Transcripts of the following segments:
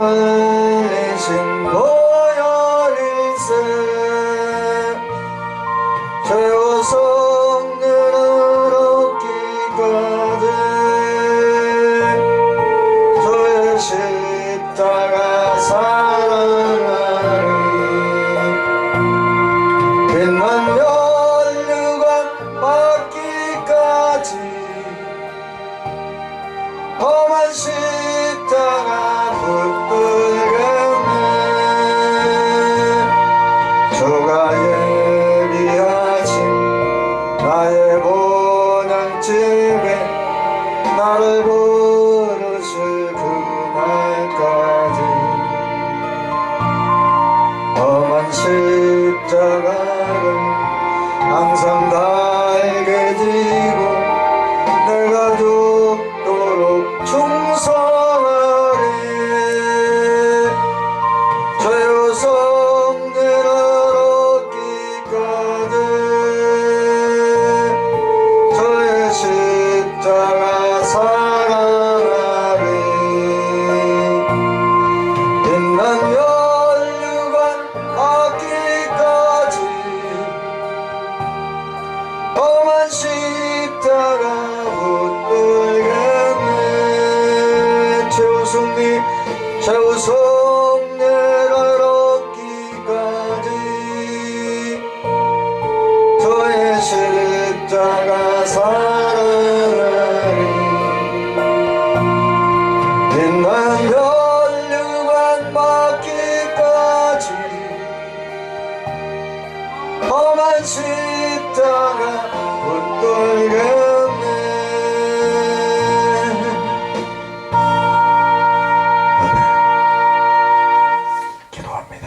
신고열일세 최후성년을 얻기까지 저의 십자가 사랑하리 빛난 면류관 받기까지 험한 십자가 붙들겠네. 주가 예비하신 나의 본향집에 나를 부르실 그날까지 험한 십자가를 항상 달게 지고 내가 죽도록 충성하리. 최후성년을 얻기까지 저의 십자가 사랑하리. 빛난 면류관 받기까지 험한 십자가 붙들겠네. 최후성년을 얻기까지 저의 십자가 사랑하리. 빛난 면류관 받기까지 험한 십자가 붙들겠네. 기도합니다.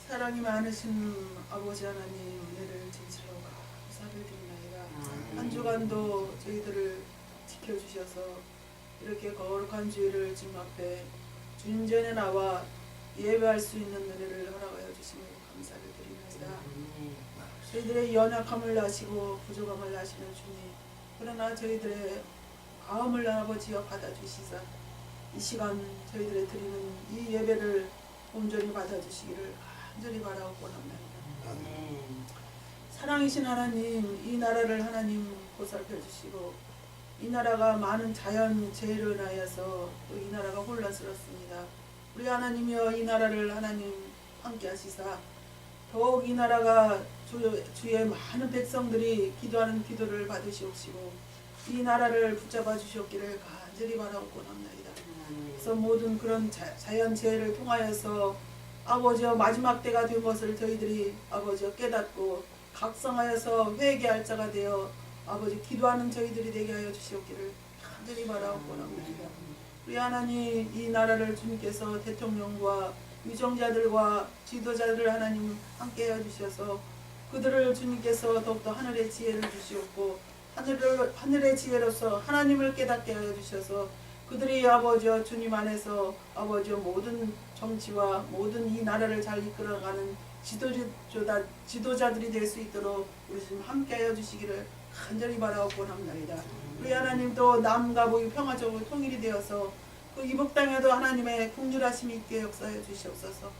사랑이 많으신 아버지 하나님 은혜를 진실로 감사드립니다. 한 주간도 저희들을 지켜주셔서 이렇게 거룩한 주일을 주님 앞에 주님 전에 나와 예배할 수 있는 은혜를 허락하여 주시며 감사를 드립니다. 저희들의 연약함을 아시고 부족함을 아시는 주님, 그러나 저희들의 마음을 아버지여 받아주시사 이 시간 저희들의 드리는 이 예배를 온전히 받아주시기를 간절히 바라옵고 합니다. 사랑이신 하나님, 이 나라를 하나님 보살펴 주시고 이 나라가 많은 자연 재해로 인하여서 또 이 나라가 혼란스럽습니다. 우리 하나님이여 이 나라를 하나님 함께 하시사 더욱 이 나라가 주의 많은 백성들이 기도하는 기도를 받으시옵시고 이 나라를 붙잡아 주시옵기를 간절히 바라옵고 합니다. 그래서 모든 그런 자연 재해를 통하여서 아버지여 마지막 때가 된 것을 저희들이 아버지여 깨닫고 각성하여서 회개할 자가 되어 아버지 기도하는 저희들이 되게 하여 주시옵기를 간절히 바라옵고 합니다. 우리 하나님 이 나라를 주님께서 대통령과 위정자들과 지도자들을 하나님 함께 해 주셔서 그들을 주님께서 더욱더 하늘의 지혜를 주시옵고 하늘의 지혜로서 하나님을 깨닫게 하여 주셔서 그들이 아버지여 주님 안에서 아버지여 모든 정치와 모든 이 나라를 잘 이끌어가는 지도자들이 될 수 있도록 우리 주님 함께하여 주시기를 간절히 바라옵고 합니다. 우리 하나님도 남과 북이 평화적으로 통일이 되어서 그 이북 땅에도 하나님의 긍휼하심이 있게 역사해 주시옵소서.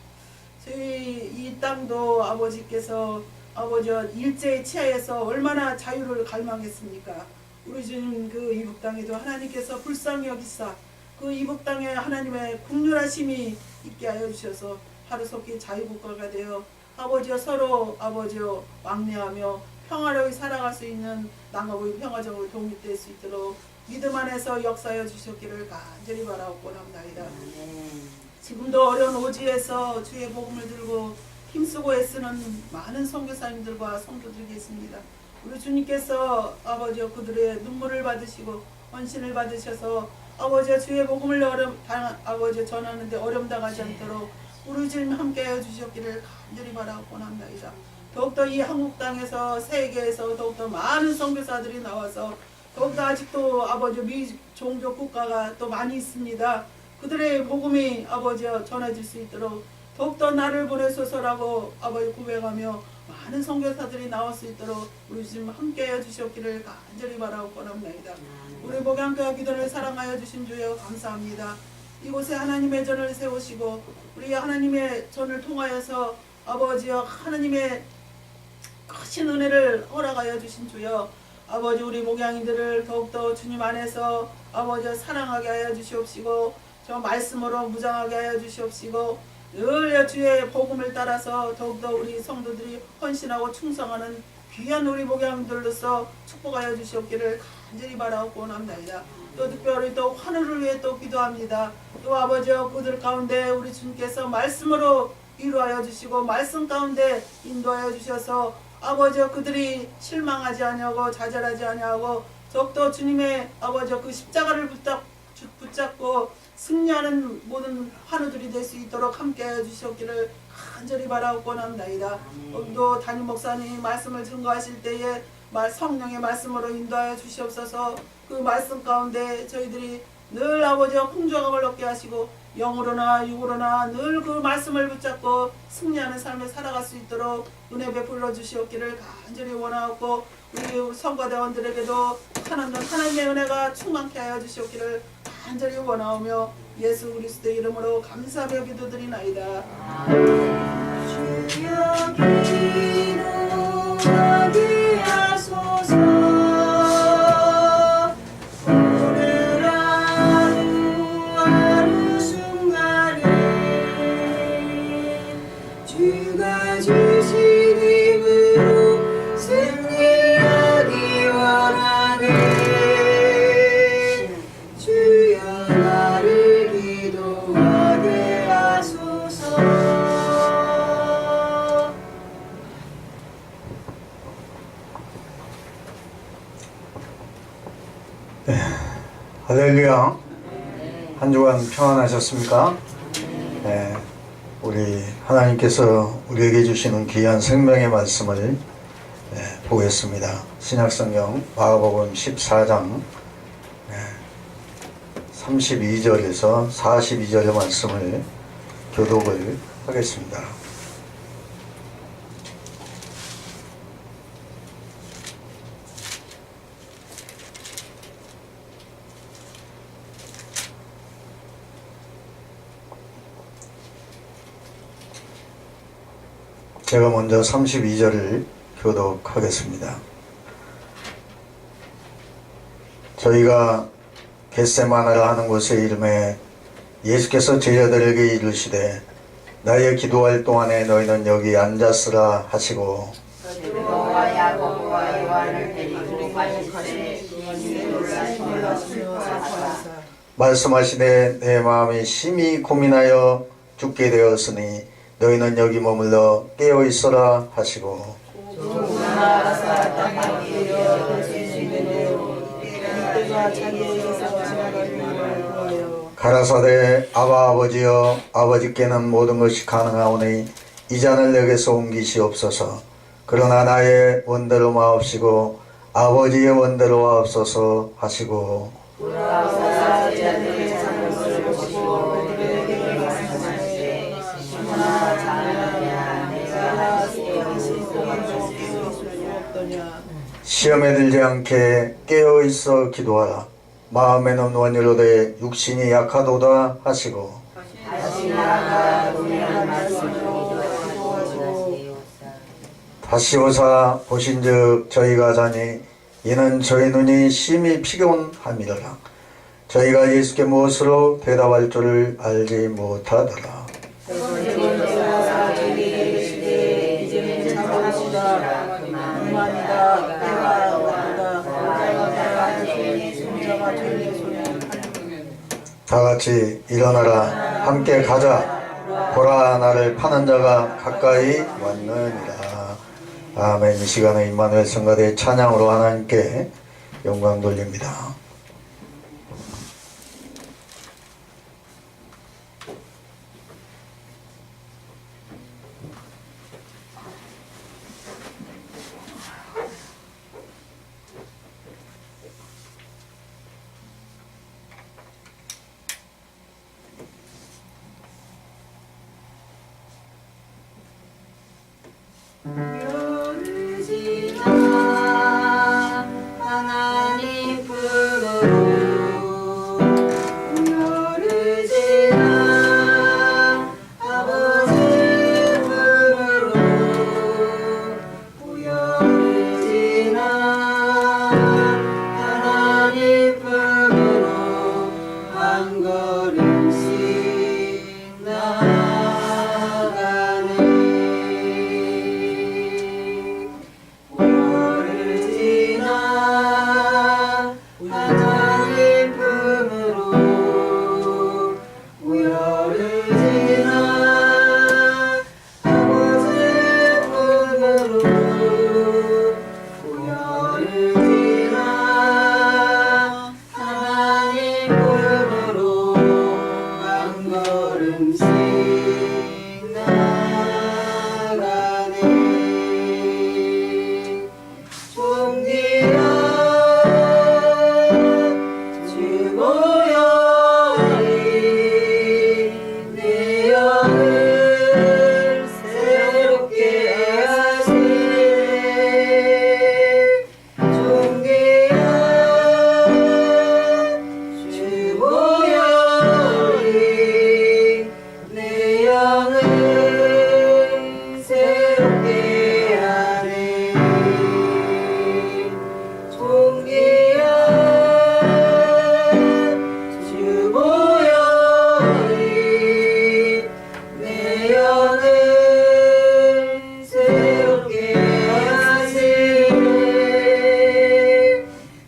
저희 이 땅도 아버지께서 아버지여 일제의 치하에서 얼마나 자유를 갈망했습니까? 우리 주님 그 이북 땅에도 하나님께서 불쌍히 여기사 그 이북 땅에 하나님의 긍휼하심이 있게 하여 주셔서 하루속히 자유국가가 되어 아버지여 서로 아버지여 왕래하며 평화로이 살아갈 수 있는 남과 북이 평화적으로 독립될 수 있도록 믿음 안에서 역사하여 주셨기를 간절히 바라옵고 합니다. 지금도 어려운 오지에서 주의 복음을 들고 힘쓰고 애쓰는 많은 선교사님들과 성도들이 계십니다. 우리 주님께서 아버지여 그들의 눈물을 받으시고 헌신을 받으셔서 아버지여 주의 복음을 아버지여 전하는데 어려움 당하지 않도록 우리 주님 함께하여 주셨기를 간절히 바라옵고 합니다. 더욱더 이 한국 땅에서 세계에서 더욱더 많은 선교사들이 나와서 더욱더 아직도 아버지 미종족 국가가 또 많이 있습니다. 그들의 복음이 아버지여 전해질 수 있도록 더욱더 나를 보내소서라고 아버지 고백하며 많은 선교사들이 나올 수 있도록 우리 주님 함께하여 주시옵기를 간절히 바라고 권합니다. 우리 목양교회 기도를 사랑하여 주신 주여 감사합니다. 이곳에 하나님의 전을 세우시고 우리 하나님의 전을 통하여서 아버지여 하나님의 크신 은혜를 허락하여 주신 주여 아버지 우리 목양인들을 더욱더 주님 안에서 아버지 사랑하게 하여 주시옵시고 저 말씀으로 무장하게 하여 주시옵시고 늘 주의 복음을 따라서 더욱더 우리 성도들이 헌신하고 충성하는 귀한 우리 목양들로서 축복하여 주시옵기를 간절히 바라고 원합니다. 또 특별히 또 환우를 위해 또 기도합니다. 또 아버지여 그들 가운데 우리 주님께서 말씀으로 위로하여 주시고 말씀 가운데 인도하여 주셔서 아버지여 그들이 실망하지 아니하고 좌절하지 아니하고 더욱더 주님의 아버지여 그 십자가를 붙잡고 승리하는 모든 환우들이 될 수 있도록 함께해 주시옵기를 간절히 바라고 원합니다. 또 담임 목사님 말씀을 증거하실 때에 성령의 말씀으로 인도하여 주시옵소서. 그 말씀 가운데 저희들이 늘 아버지와 풍족함을 얻게 하시고 영으로나 육으로나 늘 그 말씀을 붙잡고 승리하는 삶을 살아갈 수 있도록 은혜 베풀어 주시옵기를 간절히 원하고 우리 성가대원들에게도 하나님의 은혜가 충만케 하여 주시옵기를 간절히 원하오며 예수 그리스도의 이름으로 감사하며 기도드리나이다. 주여 기도하게 하소서. 오늘 하루 순간에 주가 주신 힘으로 승리하기 원하네. 주여 나를 기도하게 하소서. 할렐루야. 한 주간 평안하셨습니까? 네, 우리 하나님께서 우리에게 주시는 귀한 생명의 말씀을 보겠습니다. 신약성경 마가복음 14장 32절에서 42절의 말씀을 교독을 하겠습니다. 제가 먼저 32절을 교독하겠습니다. 저희가 겟세마나를 하는 곳에 이름에 예수께서 제자들에게 이르시되 나의 기도할 동안에 너희는 여기 앉았으라 하시고 베드로와 야고보와 요한을 데리고 가시되 말씀하시되 내 마음이 심히 고민하여 죽게 되었으니 너희는 여기 머물러 깨어있어라 하시고 가라사대 아바 아버지여 아버지께는 모든 것이 가능하오니 이 잔을 내게서 옮기시옵소서. 그러나 나의 원대로 마옵시고 아버지의 원대로 마옵소서 하시고 시험에 들지 않게 깨어있어 기도하라. 마음에는 원이로되 육신이 약하도다 하시고 다시 오사 보신즉 저희가 자니 이는 저희 눈이 심히 피곤함이더라. 저희가 예수께 무엇으로 대답할 줄을 알지 못하더라. 다같이 일어나라 함께 가자. 보라 나를 파는 자가 가까이 왔느니라. 아멘. 이 시간에 임마누엘 성가대의 찬양으로 하나님께 영광 돌립니다. 우열을 지나 하나님 품으로 우열을 지나 아버지 품으로 우열을 지나 하나님 품으로 한 걸음씩 나가네. 우열을 지나 하나님 품으로 우열을 지나 아버지 품으로 우열을 지나 하나님 품으로 한 걸음씩 나가네. 종기야 주 보혈이 내 영을 새롭게 하시네. 종기야 주 보혈이 내 영을 새롭게 하네. 종기야 주 보혈이 내 영을 새롭게 하시네.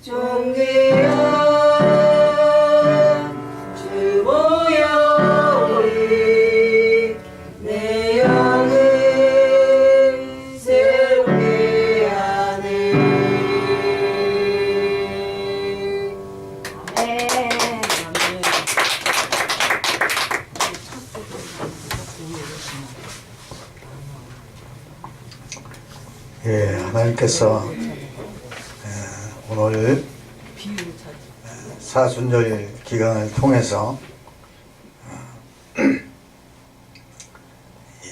종기야 주 보혈이 내 영을 새롭게 하네. 예, 하나님께서 오늘 사순절 기간을 통해서 이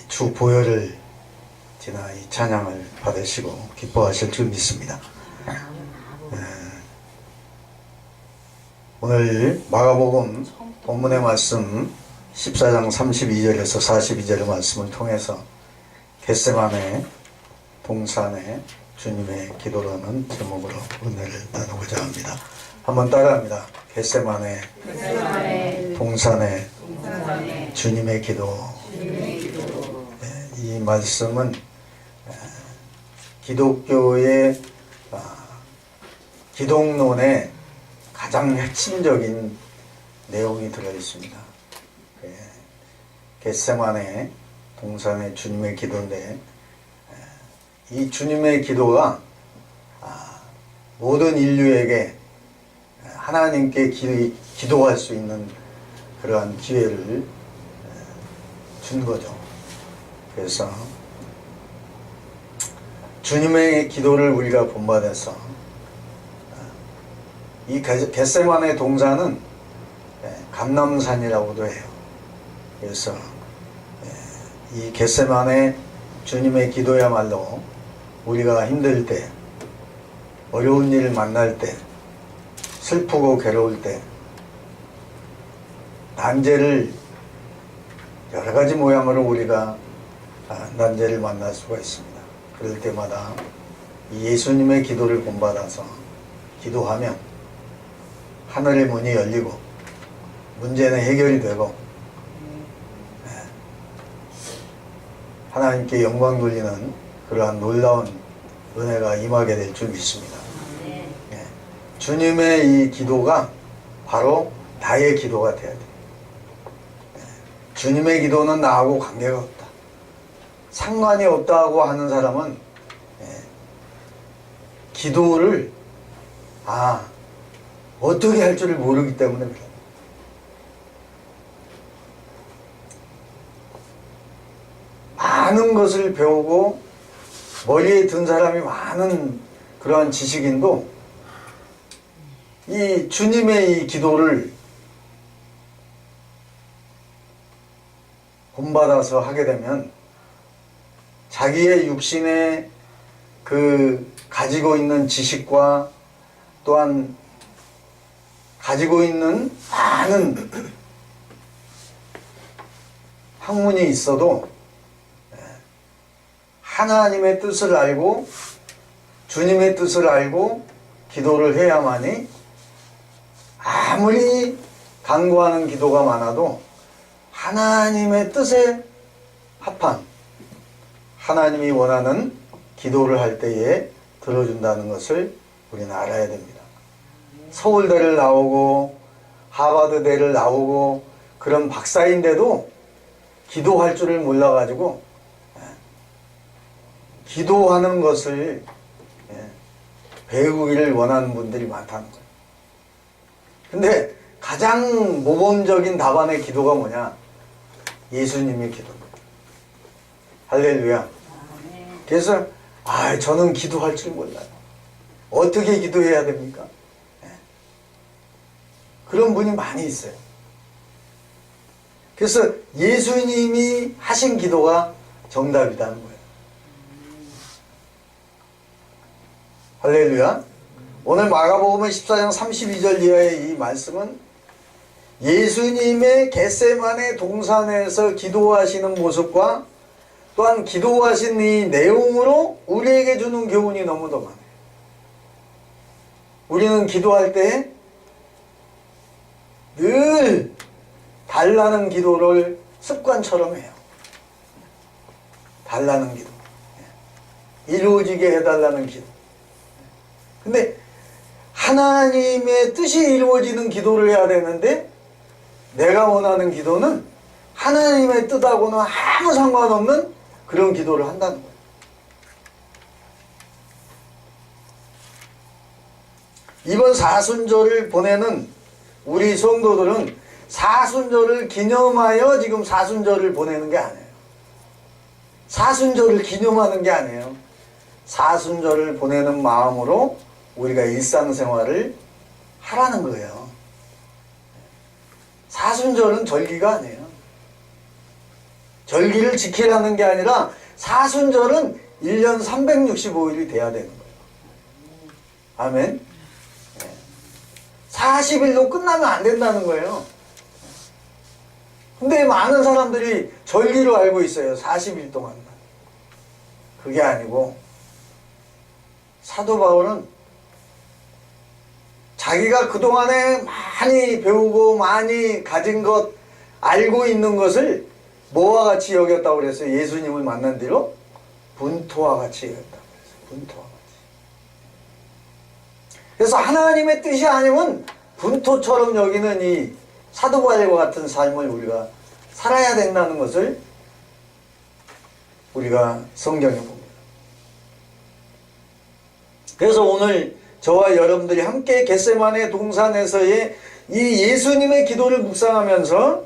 주 보혈을 지나 이 찬양을 받으시고 기뻐하실 줄 믿습니다. 오늘 마가복음 본문의 말씀 14장 32절에서 42절의 말씀을 통해서 겟세마네 동산의 주님의 기도라는 제목으로 은혜를 나누고자 합니다. 한번 따라합니다. 겟세마네 동산의 주님의 기도. 이 말씀은 기독교의 기독론의 가장 핵심적인 내용이 들어있습니다. 겟세마네 동산의 주님의 기도인데 이 주님의 기도가 모든 인류에게 하나님께 기도할 수 있는 그러한 기회를 준 거죠. 그래서 주님의 기도를 우리가 본받아서 이 겟세마네 동산은 감람산이라고도 해요. 그래서 이 겟세마네 주님의 기도야말로 우리가 힘들 때, 어려운 일을 만날 때, 슬프고 괴로울 때, 난제를 여러 가지 모양으로 우리가 난제를 만날 수가 있습니다. 그럴 때마다 이 예수님의 기도를 본받아서 기도하면 하늘의 문이 열리고 문제는 해결이 되고 하나님께 영광 돌리는 그러한 놀라운 은혜가 임하게 될 줄 믿습니다. 주님의 이 기도가 바로 나의 기도가 돼야 돼요. 주님의 기도는 나하고 관계가 없다. 상관이 없다고 하는 사람은 기도를 어떻게 할 줄을 모르기 때문에 그래요. 많은 것을 배우고 머리에 든 사람이 많은 그러한 지식인도 이 주님의 이 기도를 본받아서 하게 되면 자기의 육신의 그 가지고 있는 지식과 또한 가지고 있는 많은 학문이 있어도 하나님의 뜻을 알고 주님의 뜻을 알고 기도를 해야만이 아무리 간구하는 기도가 많아도 하나님의 뜻에 합한 하나님이 원하는 기도를 할 때에 들어준다는 것을 우리는 알아야 됩니다. 서울대를 나오고 하버드대를 나오고 그런 박사인데도 기도할 줄을 몰라가지고 기도하는 것을 배우기를 원하는 분들이 많다는 거예요. 근데 가장 모범적인 답안의 기도가 뭐냐? 예수님의 기도입니다. 할렐루야. 그래서 저는 기도할 줄 몰라요. 어떻게 기도해야 됩니까? 그런 분이 많이 있어요. 그래서 예수님이 하신 기도가 정답이라는 거예요. 할렐루야. 오늘 마가복음 14장 32절 이하의 이 말씀은 예수님의 겟세마네 동산에서 기도하시는 모습과 또한 기도하신 이 내용으로 우리에게 주는 교훈이 너무도 많아요. 우리는 기도할 때 늘 달라는 기도를 습관처럼 해요. 달라는 기도. 이루어지게 해달라는 기도. 근데 하나님의 뜻이 이루어지는 기도를 해야 되는데 내가 원하는 기도는 하나님의 뜻하고는 아무 상관없는 그런 기도를 한다는 거예요. 이번 사순절을 보내는 우리 성도들은 사순절을 기념하여 지금 사순절을 보내는 게 아니에요. 사순절을 기념하는 게 아니에요. 사순절을 보내는 마음으로 우리가 일상생활을 하라는 거예요. 사순절은 절기가 아니에요. 절기를 지키라는 게 아니라 사순절은 1년 365일이 돼야 되는 거예요. 아멘. 40일로 끝나면 안 된다는 거예요. 근데 많은 사람들이 절기로 알고 있어요. 40일 동안만. 그게 아니고 사도 바울은 자기가 그동안에 많이 배우고 많이 가진 것, 알고 있는 것을 뭐와 같이 여겼다고 그랬어요? 예수님을 만난 뒤로 분토와 같이 여겼다고 그랬어요. 분토와 같이. 그래서 하나님의 뜻이 아니면 분토처럼 여기는 이 사도 바울과 같은 삶을 우리가 살아야 된다는 것을 우리가 성경에 봅니다. 그래서 오늘 저와 여러분들이 함께 겟세마네 동산에서의 이 예수님의 기도를 묵상하면서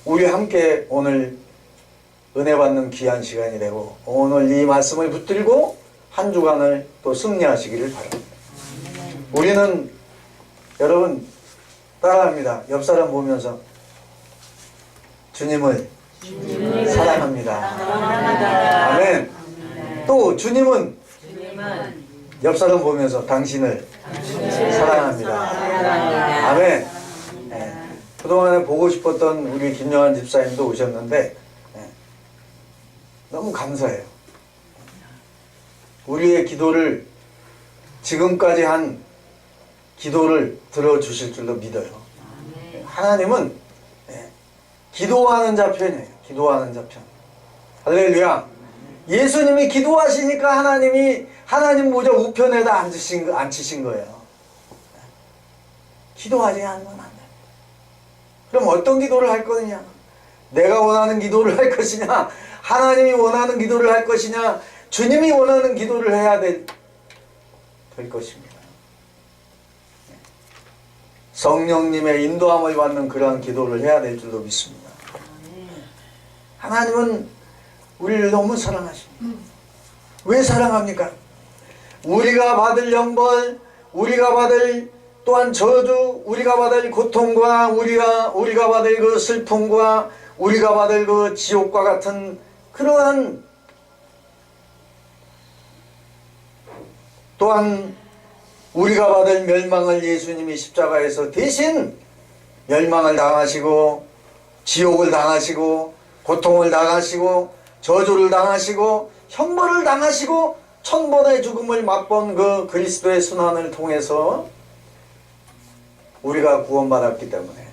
우리 함께 오늘 은혜 받는 귀한 시간이 되고 오늘 이 말씀을 붙들고 한 주간을 또 승리하시기를 바랍니다. 우리는 여러분 따라합니다. 옆 사람 보면서 주님을 사랑합니다. 아멘. 또 주님은 옆 사람 보면서 당신을 사랑합니다. 아멘. 네. 그동안에 보고 싶었던 우리 김영환 집사님도 오셨는데 너무 감사해요. 우리의 기도를 지금까지 한 기도를 들어주실 줄로 믿어요. 하나님은 기도하는 자 편이에요. 기도하는 자 편. 할렐루야. 예수님이 기도하시니까 하나님 모자 우편에다 앉히신 거예요. 기도하지 않으면 안 돼. 그럼 어떤 기도를 할 거냐? 내가 원하는 기도를 할 것이냐? 하나님이 원하는 기도를 할 것이냐? 주님이 원하는 기도를 해야 될 것입니다. 성령님의 인도함을 받는 그러한 기도를 해야 될 줄로 믿습니다. 하나님은 우리를 너무 사랑하십니다. 왜 사랑합니까? 우리가 받을 영벌, 우리가 받을 또한 저주, 우리가 받을 고통과 우리가 받을 그 슬픔과 우리가 받을 그 지옥과 같은 그러한 또한 우리가 받을 멸망을 예수님이 십자가에서 대신 멸망을 당하시고 지옥을 당하시고 고통을 당하시고 저주를 당하시고 형벌을 당하시고 천번의 죽음을 맛본 그 그리스도의 순환을 통해서 우리가 구원받았기 때문에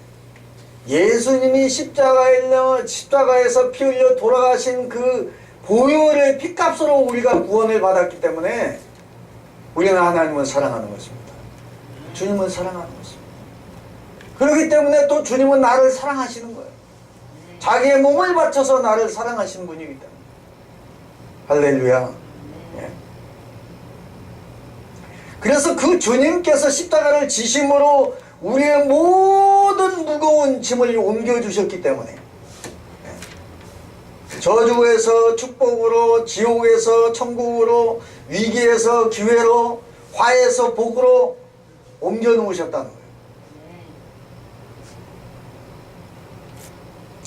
예수님이 십자가에서 피 흘려 돌아가신 그 보혈의 피값으로 우리가 구원을 받았기 때문에 우리는 하나님을 사랑하는 것입니다. 주님을 사랑하는 것입니다. 그렇기 때문에 또 주님은 나를 사랑하시는 거예요. 자기의 몸을 바쳐서 나를 사랑하시는 분이기 때문에. 할렐루야. 예. 그래서 그 주님께서 십자가를 지심으로 우리의 모든 무거운 짐을 옮겨주셨기 때문에 저주에서 축복으로, 지옥에서 천국으로, 위기에서 기회로, 화에서 복으로 옮겨 놓으셨다는 거예요.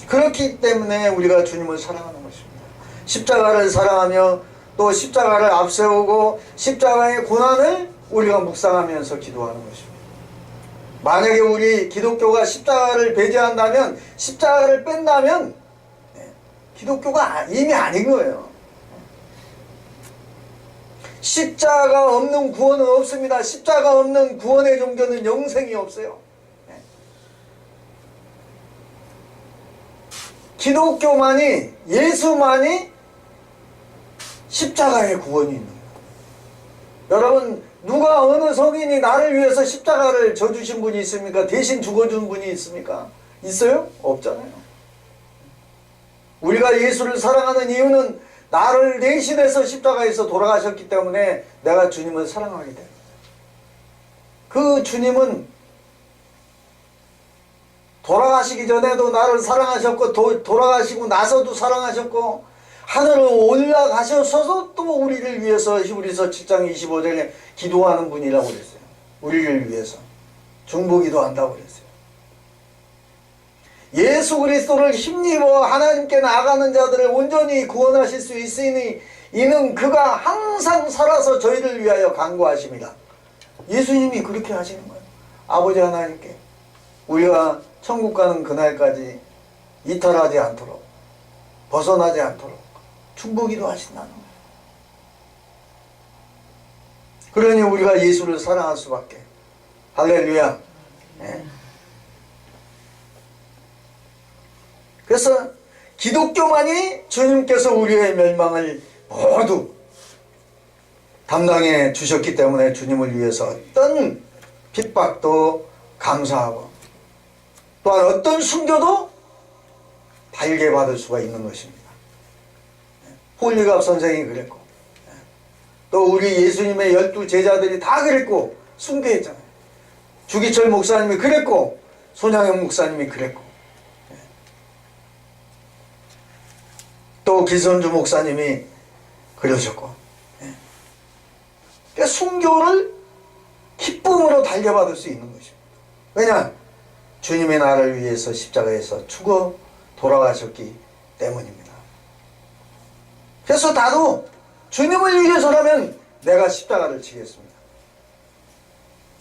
그렇기 때문에 우리가 주님을 사랑하는 것입니다. 십자가를 사랑하며 또 십자가를 앞세우고 십자가의 고난을 우리가 묵상하면서 기도하는 것입니다. 만약에 우리 기독교가 십자가를 배제한다면, 십자가를 뺀다면 기독교가 이미 아닌 거예요. 십자가 없는 구원은 없습니다. 십자가 없는 구원의 종교는 영생이 없어요. 기독교만이, 예수만이 십자가의 구원이 있는 거예요. 여러분, 누가 어느 성인이 나를 위해서 십자가를 져주신 분이 있습니까? 대신 죽어준 분이 있습니까? 있어요? 없잖아요. 우리가 예수를 사랑하는 이유는 나를 대신해서 십자가에서 돌아가셨기 때문에 내가 주님을 사랑하게 됩니다. 그 주님은 돌아가시기 전에도 나를 사랑하셨고 돌아가시고 나서도 사랑하셨고 하늘로 올라가셔서도 또 우리를 위해서 히브리서 7장 25절에 기도하는 분이라고 그랬어요. 우리를 위해서 중보기도 한다고 그랬어요. 예수 그리스도를 힘입어 하나님께 나아가는 자들을 온전히 구원하실 수 있으니 이는 그가 항상 살아서 저희를 위하여 간구하십니다. 예수님이 그렇게 하시는 거예요. 아버지 하나님께 우리가 천국 가는 그날까지 이탈하지 않도록, 벗어나지 않도록 중보기도 하신다는 거예요. 그러니 우리가 예수를 사랑할 수밖에. 할렐루야. 네. 그래서 기독교만이 주님께서 우리의 멸망을 모두 담당해 주셨기 때문에 주님을 위해서 어떤 핍박도 감사하고 또한 어떤 순교도 달게 받을 수가 있는 것입니다. 홀리갑 선생이 그랬고 또 우리 예수님의 12 제자들이 다 그랬고 순교했잖아요. 주기철 목사님이 그랬고 손양현 목사님이 그랬고 또 기선주 목사님이 그러셨고 그러니까 순교를 기쁨으로 달려받을 수 있는 것입니다. 왜냐? 주님의 나를 위해서 십자가에서 죽어 돌아가셨기 때문입니다. 그래서 나도 주님을 위해서라면 내가 십자가를 지겠습니다.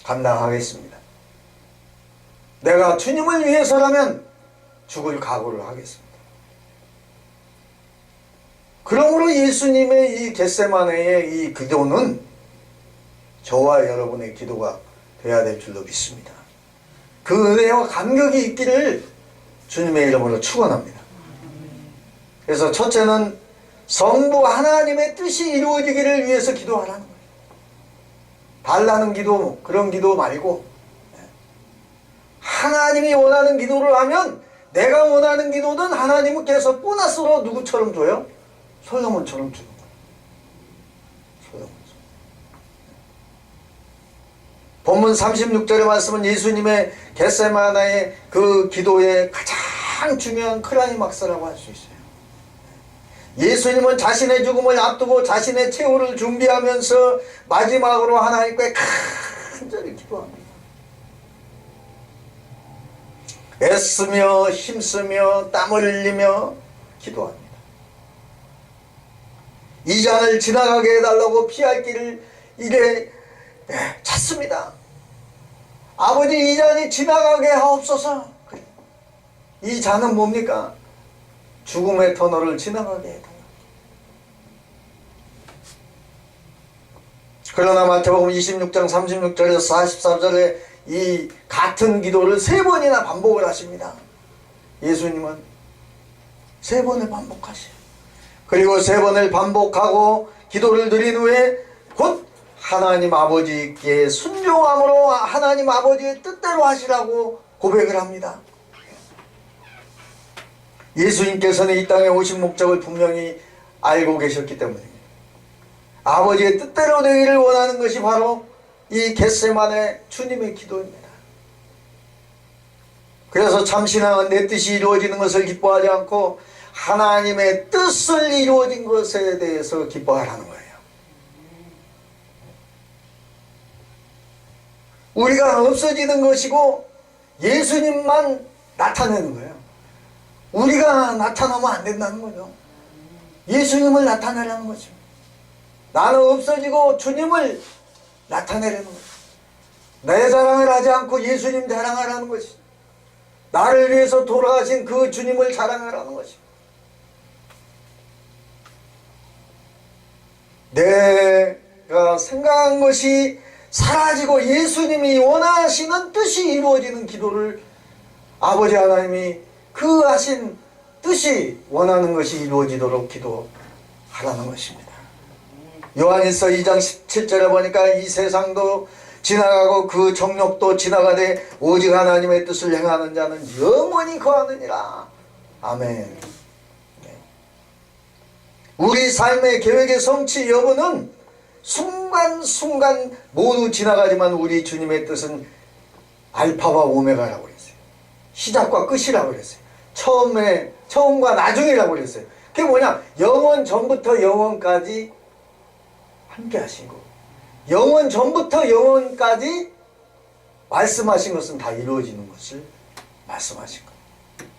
감당하겠습니다. 내가 주님을 위해서라면 죽을 각오를 하겠습니다. 그러므로 예수님의 이 겟세마네의 이 기도는 저와 여러분의 기도가 되어야 될 줄로 믿습니다. 그 은혜와 감격이 있기를 주님의 이름으로 축원합니다. 그래서 첫째는 성부 하나님의 뜻이 이루어지기를 위해서 기도하라는 거예요. 달라는 기도, 그런 기도 말고 하나님이 원하는 기도를 하면 내가 원하는 기도는 하나님께서 보너스로 누구처럼 줘요? 솔로몬처럼 주는 거예요. 솔로몬처럼. 본문 36절의 말씀은 예수님의 겟세마네의 그 기도의 가장 중요한 클라이막스라고 할 수 있어요. 예수님은 자신의 죽음을 앞두고 자신의 최후를 준비하면서 마지막으로 하나님께 간절히 기도합니다. 애쓰며 힘쓰며 땀을 흘리며 기도합니다. 이 잔을 지나가게 해달라고 피할 길을 이게 찾습니다. 아버지, 이 잔이 지나가게 하옵소서. 이 잔은 뭡니까? 죽음의 터널을 지나가게 해달라. 그러나 마태복음 26장 36절에서 44절에 이 같은 기도를 3번이나 반복을 하십니다. 예수님은 3번을 반복하셔요. 그리고 3번을 반복하고 기도를 드린 후에 곧 하나님 아버지께 순종함으로 하나님 아버지의 뜻대로 하시라고 고백을 합니다. 예수님께서는 이 땅에 오신 목적을 분명히 알고 계셨기 때문입니다. 아버지의 뜻대로 되기를 원하는 것이 바로 이 겟세마네 주님의 기도입니다. 그래서 참신앙은 내 뜻이 이루어지는 것을 기뻐하지 않고 하나님의 뜻을 이루어진 것에 대해서 기뻐하라는 거예요. 우리가 없어지는 것이고 예수님만 나타내는 거예요. 우리가 나타나면 안 된다는 거죠. 예수님을 나타내라는 거죠. 나는 없어지고 주님을 나타내라는 거죠. 내 자랑을 하지 않고 예수님 자랑하라는 것이죠. 나를 위해서 돌아가신 그 주님을 자랑하라는 것이죠. 내가 생각한 것이 사라지고 예수님이 원하시는 뜻이 이루어지는 기도를 아버지 하나님이 그 하신 뜻이 원하는 것이 이루어지도록 기도하라는 것입니다. 요한일서 2장 17절에 보니까 이 세상도 지나가고 그 정욕도 지나가되 오직 하나님의 뜻을 행하는 자는 영원히 거하느니라. 아멘. 우리 삶의 계획의 성취 여부는 순간순간 모두 지나가지만 우리 주님의 뜻은 알파와 오메가라고 그랬어요. 시작과 끝이라고 그랬어요. 처음과 나중이라고 그랬어요. 그게 뭐냐? 영원 전부터 영원까지 함께 하시고 영원 전부터 영원까지 말씀하신 것은 다 이루어지는 것을 말씀하신 거예요.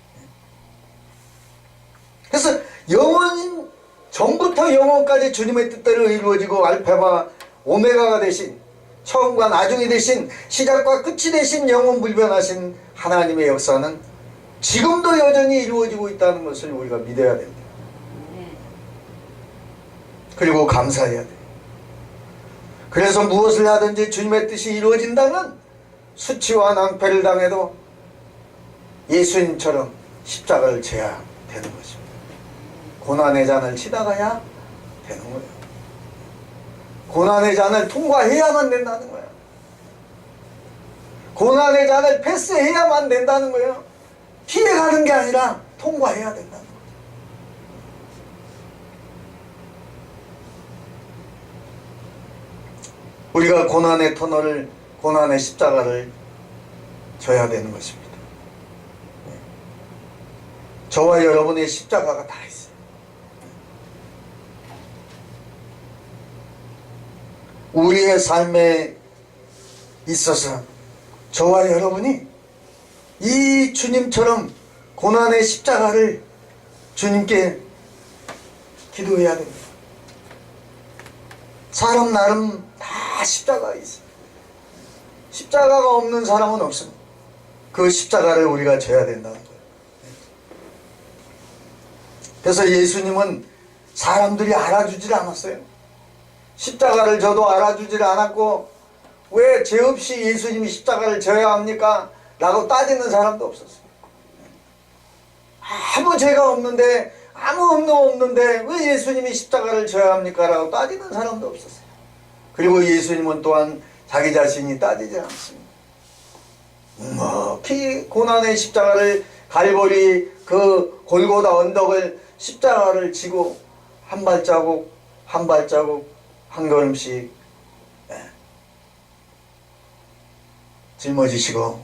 그래서 영원 전부터 영원까지 주님의 뜻대로 이루어지고 알파와 오메가가 되신 처음과 나중이 되신 시작과 끝이 되신 영원 불변하신 하나님의 역사는 지금도 여전히 이루어지고 있다는 것을 우리가 믿어야 됩니다. 그리고 감사해야 돼요. 그래서 무엇을 하든지 주님의 뜻이 이루어진다면 수치와 낭패를 당해도 예수님처럼 십자가를 져야 되는 것입니다. 고난의 잔을 지나가야 되는 거예요. 고난의 잔을 통과해야만 된다는 거예요. 고난의 잔을 패스해야만 된다는 거예요. 피해가는 게 아니라 통과해야 된다는 거예요. 우리가 고난의 터널을, 고난의 십자가를 져야 되는 것입니다. 저와 여러분의 십자가가 다 있어요. 우리의 삶에 있어서 저와 여러분이 이 주님처럼 고난의 십자가를 주님께 기도해야 됩니다. 사람 나름 다 십자가가 있어요. 십자가가 없는 사람은 없습니다. 그 십자가를 우리가 져야 된다는 거예요. 그래서 예수님은 사람들이 알아주질 않았어요. 십자가를 져도 알아주질 않았고 왜 죄 없이 예수님이 십자가를 져야 합니까? 라고 따지는 사람도 없었어요. 아무 죄가 없는데 아무 음도 없는데 왜 예수님이 십자가를 져야 합니까? 라고 따지는 사람도 없었어요. 그리고 예수님은 또한 자기 자신이 따지지 않습니다. 묵묵히 고난의 십자가를 갈보리 그 골고다 언덕을 십자가를 지고 한 발자국 한 발자국 한 걸음씩 짊어지시고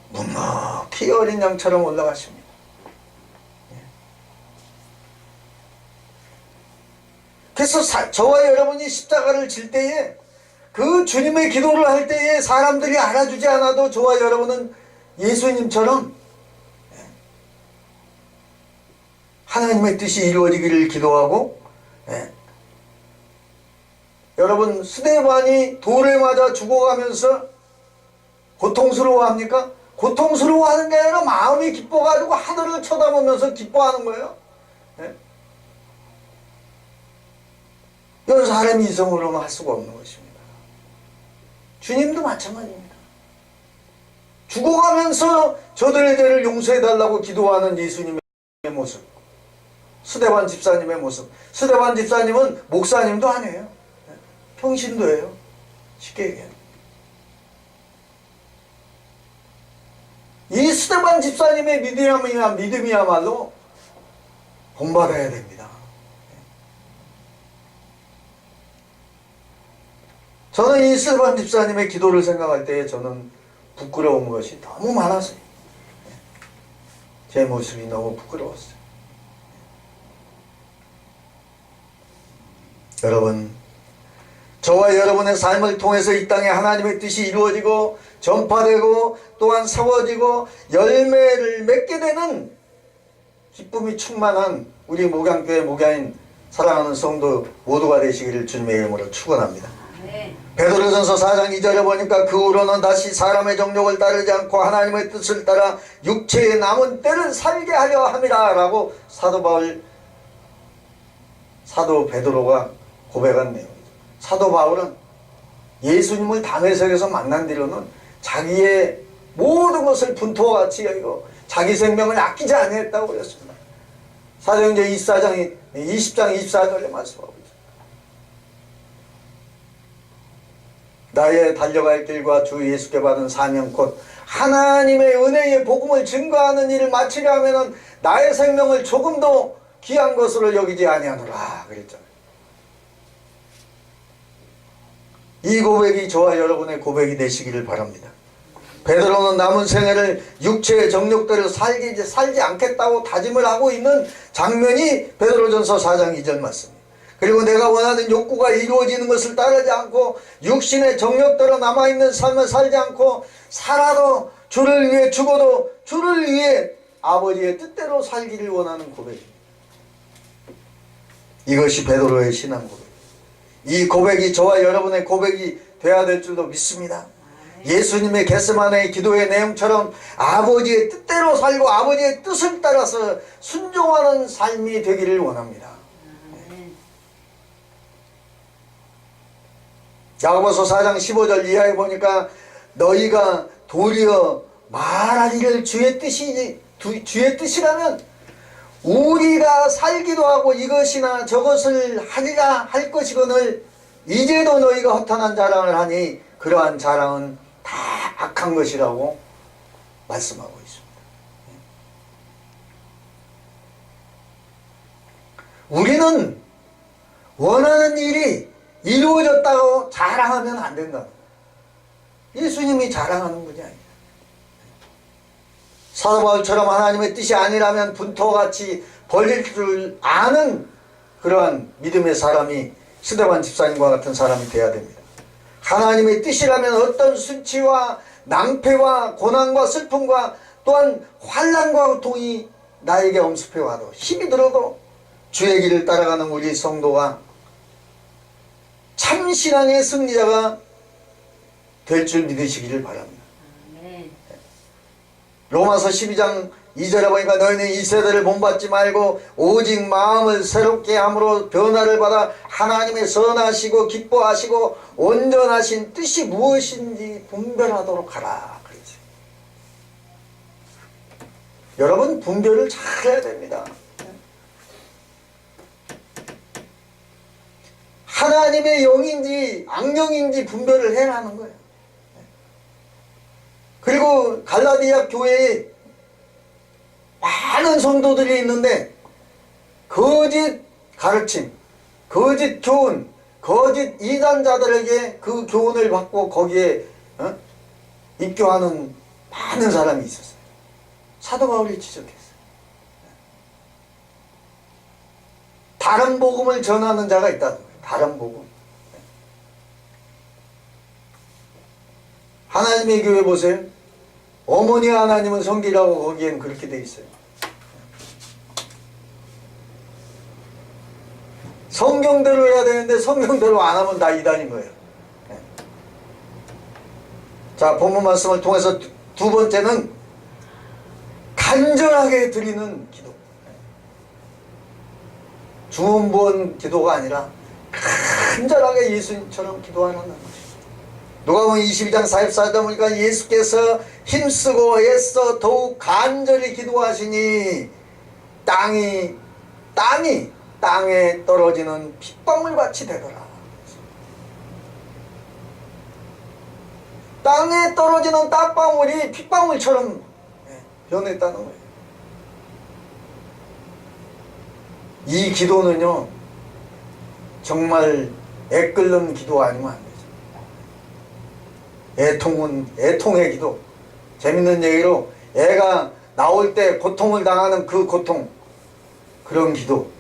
묵묵히 어린 양처럼 올라가십니다. 그래서 저와 여러분이 십자가를 질 때에 그 주님의 기도를 할 때에 사람들이 알아주지 않아도 저와 여러분은 예수님처럼 하나님의 뜻이 이루어지기를 기도하고 여러분 스데반이 돌에 맞아 죽어가면서 고통스러워합니까? 고통스러워하는 게 아니라 마음이 기뻐가지고 하늘을 쳐다보면서 기뻐하는 거예요. 네? 이건 사람이 이성으로는 할 수가 없는 것입니다. 주님도 마찬가지입니다. 죽어가면서 저들의 죄를 용서해달라고 기도하는 예수님의 모습, 스데반 집사님의 모습. 스데반 집사님은 목사님도 아니에요. 평신도예요. 쉽게 얘기해요. 이 스데반 집사님의 믿음이야말로 본받아야 됩니다. 저는 이 스데반 집사님의 기도를 생각할 때 저는 부끄러운 것이 너무 많았어요. 제 모습이 너무 부끄러웠어요. 여러분, 저와 여러분의 삶을 통해서 이 땅에 하나님의 뜻이 이루어지고 전파되고 또한 세워지고 열매를 맺게 되는 기쁨이 충만한 우리 목양교회 목양인 사랑하는 성도 모두가 되시기를 주님의 이름으로 축원합니다. 베드로전서 4장 2절에 보니까 그 후로는 다시 사람의 정욕을 따르지 않고 하나님의 뜻을 따라 육체의 남은 때를 살게 하려 함이라 라고 사도 베드로가 고백한 내용이죠. 사도 바울은 예수님을 담에색에서 만난 뒤로는 자기의 모든 것을 분토와 같이 여기고 자기 생명을 아끼지 아니했다고 그랬습니다. 사도행전 20장 24절에 말씀하고 있습니다. 나의 달려갈 길과 주 예수께 받은 사명 곧 하나님의 은혜의 복음을 증거하는 일을 마치려 하면은 나의 생명을 조금도 귀한 것으로 여기지 아니하노라 그랬잖아요. 이 고백이 저와 여러분의 고백이 되시기를 바랍니다. 베드로는 남은 생애를 육체의 정욕대로 살지 않겠다고 다짐을 하고 있는 장면이 베드로전서 4장 2절 말씀입니다. 그리고 내가 원하는 욕구가 이루어지는 것을 따르지 않고 육신의 정욕대로 남아있는 삶을 살지 않고 살아도 주를 위해 죽어도 주를 위해 아버지의 뜻대로 살기를 원하는 고백입니다. 이것이 베드로의 신앙 고백. 이 고백이 저와 여러분의 고백이 되어야 될 줄도 믿습니다. 예수님의 겟세마네의 기도의 내용처럼 아버지의 뜻대로 살고 아버지의 뜻을 따라서 순종하는 삶이 되기를 원합니다. 야고보서 4장 15절 이하에 보니까 너희가 도리어 말하기를 주의 뜻이라면 우리가 살기도 하고 이것이나 저것을 하리라 할 것이거늘 이제도 너희가 허탄한 자랑을 하니 그러한 자랑은 다 악한 것이라고 말씀하고 있습니다. 우리는 원하는 일이 이루어졌다고 자랑하면 안 된다. 예수님이 자랑하는 분이 아니에요. 사도 바울처럼 하나님의 뜻이 아니라면 분토같이 벌릴 줄 아는 그러한 믿음의 사람이 스데반 집사님과 같은 사람이 되어야 됩니다. 하나님의 뜻이라면 어떤 수치와 낭패와 고난과 슬픔과 또한 환난과 고통이 나에게 엄습해 와도 힘이 들어도 주의 길을 따라가는 우리 성도가 참신앙의 승리자가 될 줄 믿으시기를 바랍니다. 로마서 12장 2절에 보니까 너희는 이 세대를 본받지 말고 오직 마음을 새롭게 함으로 변화를 받아 하나님의 선하시고 기뻐하시고 온전하신 뜻이 무엇인지 분별하도록 하라 그랬어요. 여러분 분별을 잘해야 됩니다. 하나님의 영인지 악령인지 분별을 해라는 거예요. 그리고 갈라디아 교회에 많은 성도들이 있는데 거짓 가르침, 거짓 교훈, 거짓 이단자들에게 그 교훈을 받고 거기에 입교하는 많은 사람이 있었어요. 사도 바울이 지적했어요. 다른 복음을 전하는 자가 있다는 거예요. 다른 복음. 하나님의 교회 보세요. 어머니 하나님은 성기라고 거기엔 그렇게 돼 있어요. 성경대로 해야 되는데 성경대로 안 하면 다 이단인 거예요. 네. 자, 본문 말씀을 통해서 두 번째는 간절하게 드리는 기도. 주문부원 기도가 아니라 간절하게 예수님처럼 기도하는 것입니다. 누가복음 22장 44절 보니까 예수께서 힘쓰고 애써 더욱 간절히 기도하시니 땅이 땅에 떨어지는 핏방울같이 되더라. 땅에 떨어지는 땀방울이 핏방울처럼 변했다는 거예요. 이 기도는요, 정말 애끓는 기도 아니면 안 되죠. 애통의 기도. 재밌는 얘기로 애가 나올 때 고통을 당하는 그 고통, 그런 기도.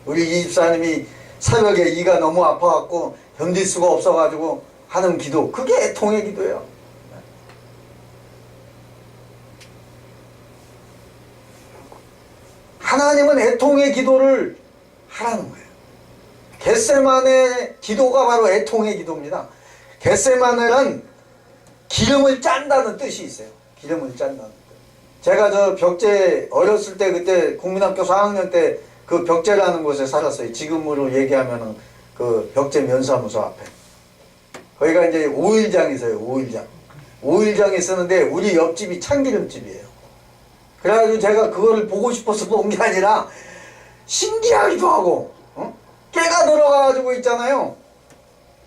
우리 이 집사님이 새벽에 이가 너무 아파갖고 견딜 수가 없어가지고 하는 기도, 그게 애통의 기도예요. 하나님은 애통의 기도를 하라는 거예요. 겟세마네 기도가 바로 애통의 기도입니다. 겟세마네란 기름을 짠다는 뜻이 있어요. 기름을 짠다는 뜻. 제가 저 벽제 어렸을 때 그때 국민학교 4학년 때 그 벽제라는 곳에 살았어요. 지금으로 얘기하면은 그 벽제 면사무소 앞에. 거기가 이제 오일장이 있어요. 오일장이 있었는데 우리 옆집이 참기름집이에요. 그래가지고 제가 그거를 보고 싶어서 본 게 아니라 신기하기도 하고, 깨가 들어가가지고 있잖아요.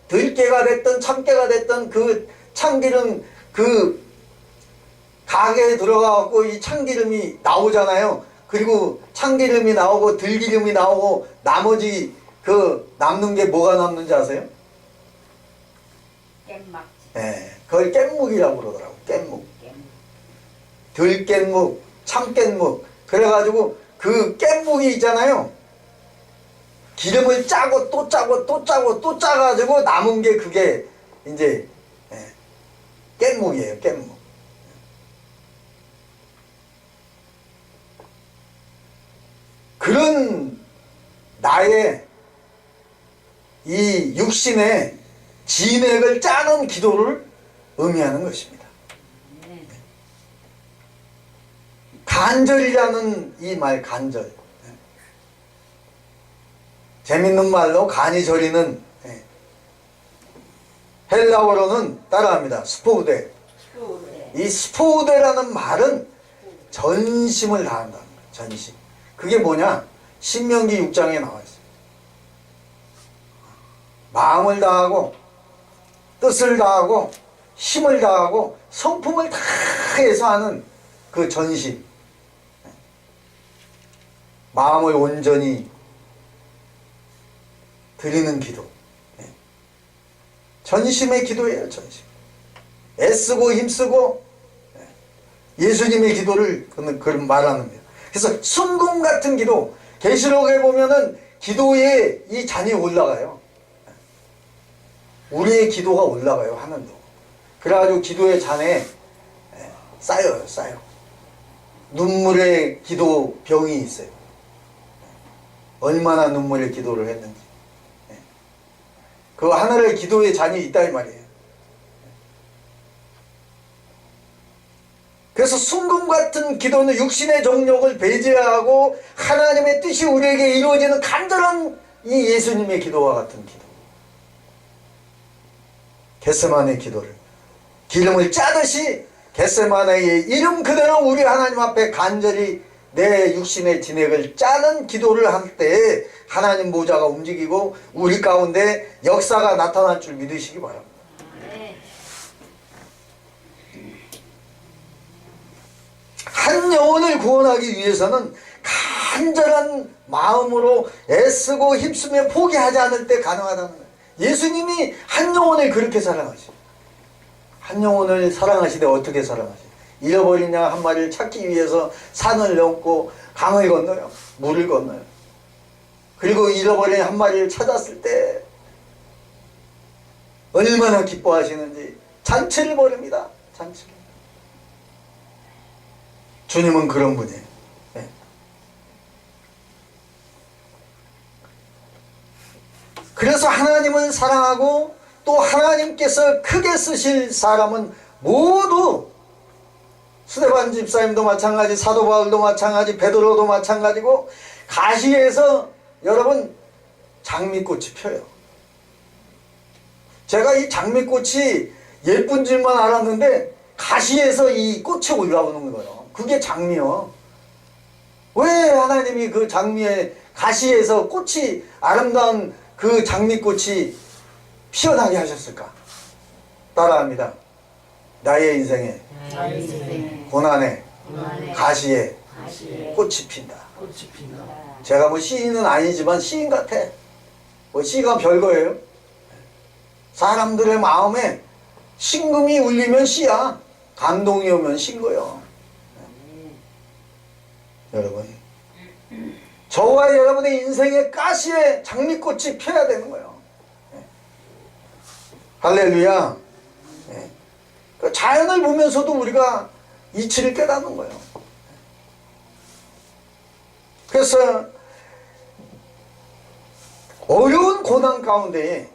들깨가 됐든 참깨가 됐든 그 참기름 그 가게에 들어가갖고 이 참기름이 나오잖아요. 그리고 참기름이 나오고 들기름이 나오고 나머지 그 남는 게 뭐가 남는지 아세요? 깻막. 네, 그걸 깻묵이라고 그러더라고. 깻묵. 들깻묵, 참깻묵. 그래가지고 그 깻묵이 있잖아요. 기름을 짜고 또 짜고 또 짜고 또 짜가지고 남은 게 그게 이제 깻묵이에요. 깻묵. 그런 나의 이 육신의 진액을 짜는 기도를 의미하는 것입니다. 간절이라는 이 말, 간절. 재밌는 말로 간이 저리는, 헬라어로는 따라합니다. 스포우데. 이 스포우데라는 말은 전심을 다한다는 거예요. 전심. 그게 뭐냐? 신명기 6장에 나와 있어요. 마음을 다하고 뜻을 다하고 힘을 다하고 성품을 다해서 하는 그 전심. 마음을 온전히 드리는 기도. 전심의 기도예요. 전심. 애쓰고 힘쓰고 예수님의 기도를 그런 말하는 거예요. 그래서 순금 같은 기도, 계시록에 보면은 기도에 이 잔이 올라가요. 우리의 기도가 올라가요. 하늘로. 그래가지고 기도의 잔에 쌓여요. 눈물의 기도 병이 있어요. 얼마나 눈물의 기도를 했는지. 그 하늘의 기도의 잔이 있다 이 말이에요. 그래서 순금 같은 기도는 육신의 정욕을 배제하고 하나님의 뜻이 우리에게 이루어지는 간절한 이 예수님의 기도와 같은 기도. 겟세마네 기도를 기름을 짜듯이 겟세마네의 이름 그대로 우리 하나님 앞에 간절히 내 육신의 진액을 짜는 기도를 할 때 하나님 보좌가 움직이고 우리 가운데 역사가 나타날 줄 믿으시기 바랍니다. 한 영혼을 구원하기 위해서는 간절한 마음으로 애쓰고 힘쓰며 포기하지 않을 때 가능하다는 거예요. 예수님이 한 영혼을 그렇게 사랑하시죠. 한 영혼을 사랑하시되 어떻게 사랑하시죠? 잃어버린 양 한 마리를 찾기 위해서 산을 넘고 강을 건너요. 물을 건너요. 그리고 잃어버린 한 마리를 찾았을 때 얼마나 기뻐하시는지 잔치를 벌입니다. 잔치를. 주님은 그런 분이에요. 그래서 하나님을 사랑하고 또 하나님께서 크게 쓰실 사람은 모두 스데반 집사님도 마찬가지, 사도 바울도 마찬가지, 베드로도 마찬가지고 가시에서 여러분 장미꽃이 펴요. 제가 이 장미꽃이 예쁜 줄만 알았는데 가시에서 이 꽃이 올라오는 거예요. 그게 장미요. 왜 하나님이 그 장미에 가시에서 꽃이 아름다운 그 장미꽃이 피어나게 하셨을까? 따라합니다. 나의 인생에 고난에 가시에 꽃이 핀다. 제가 뭐 시인은 아니지만 시인 같아. 뭐 시가 별거예요. 사람들의 마음에 신금이 울리면 시야. 감동이 오면 시인 거예요. 여러분, 저와 여러분의 인생의 가시에 장미꽃이 펴야 되는 거예요. 할렐루야. 그 자연을 보면서도 우리가 이치를 깨닫는 거예요. 그래서 어려운 고난 가운데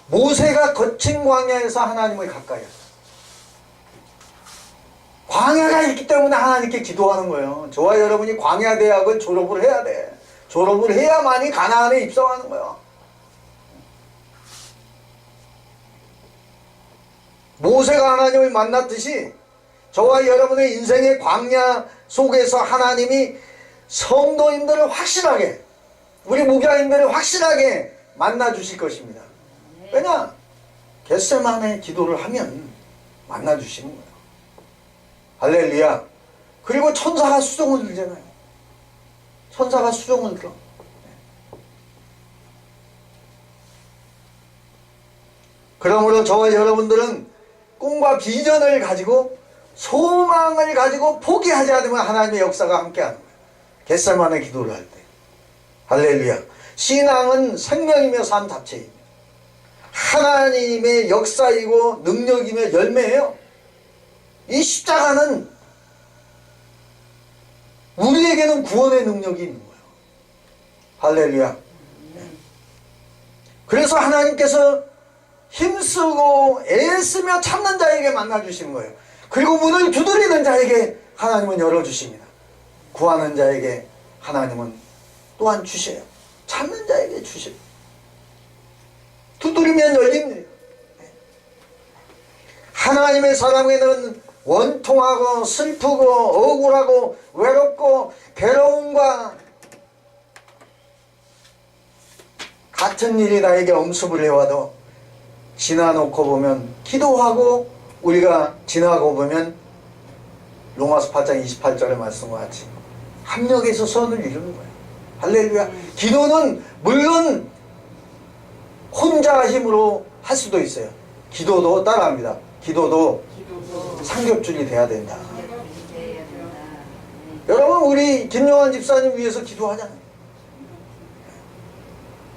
모세가 거친 광야에서 하나님을 가까이 했어요. 광야가 있기 때문에 하나님께 기도하는 거예요. 저와 여러분이 광야 대학을 졸업을 해야 돼. 졸업을 해야만이 가나안에 입성하는 거예요. 모세가 하나님을 만났듯이 저와 여러분의 인생의 광야 속에서 하나님이 성도인들을 확실하게, 우리 목양인들을 확실하게 만나 주실 것입니다. 왜냐? 겟세마네 기도를 하면 만나 주시는 거예요. 할렐루야. 그리고 천사가 수종을 들잖아요. 천사가 수종을 들어. 그러므로 저와 여러분들은 꿈과 비전을 가지고 소망을 가지고 포기하지 않으면 하나님의 역사가 함께하는 거예요. 겟세마네 기도를 할 때. 할렐루야. 신앙은 생명이며 삶 자체입니다. 하나님의 역사이고 능력이며 열매예요. 이 십자가는 우리에게는 구원의 능력이 있는 거예요. 할렐루야. 그래서 하나님께서 힘쓰고 애쓰며 참는 자에게 만나주시는 거예요. 그리고 문을 두드리는 자에게 하나님은 열어주십니다. 구하는 자에게 하나님은 또한 주셔요. 참는 자에게 주셔요. 두드리면 열립니다. 하나님의 사랑에는 원통하고 슬프고 억울하고 외롭고 괴로움과 같은 일이 나에게 엄습을 해와도 지나놓고 보면, 기도하고 우리가 지나고 보면 로마서 8장 28절의 말씀과 같이 합력해서 선을 이루는 거예요. 할렐루야. 기도는 물론 혼자 힘으로 할 수도 있어요. 기도도 따라합니다. 기도도 삼겹줄이 돼야 된다. 여러분, 우리 김용환 집사님 위해서 기도하잖아요.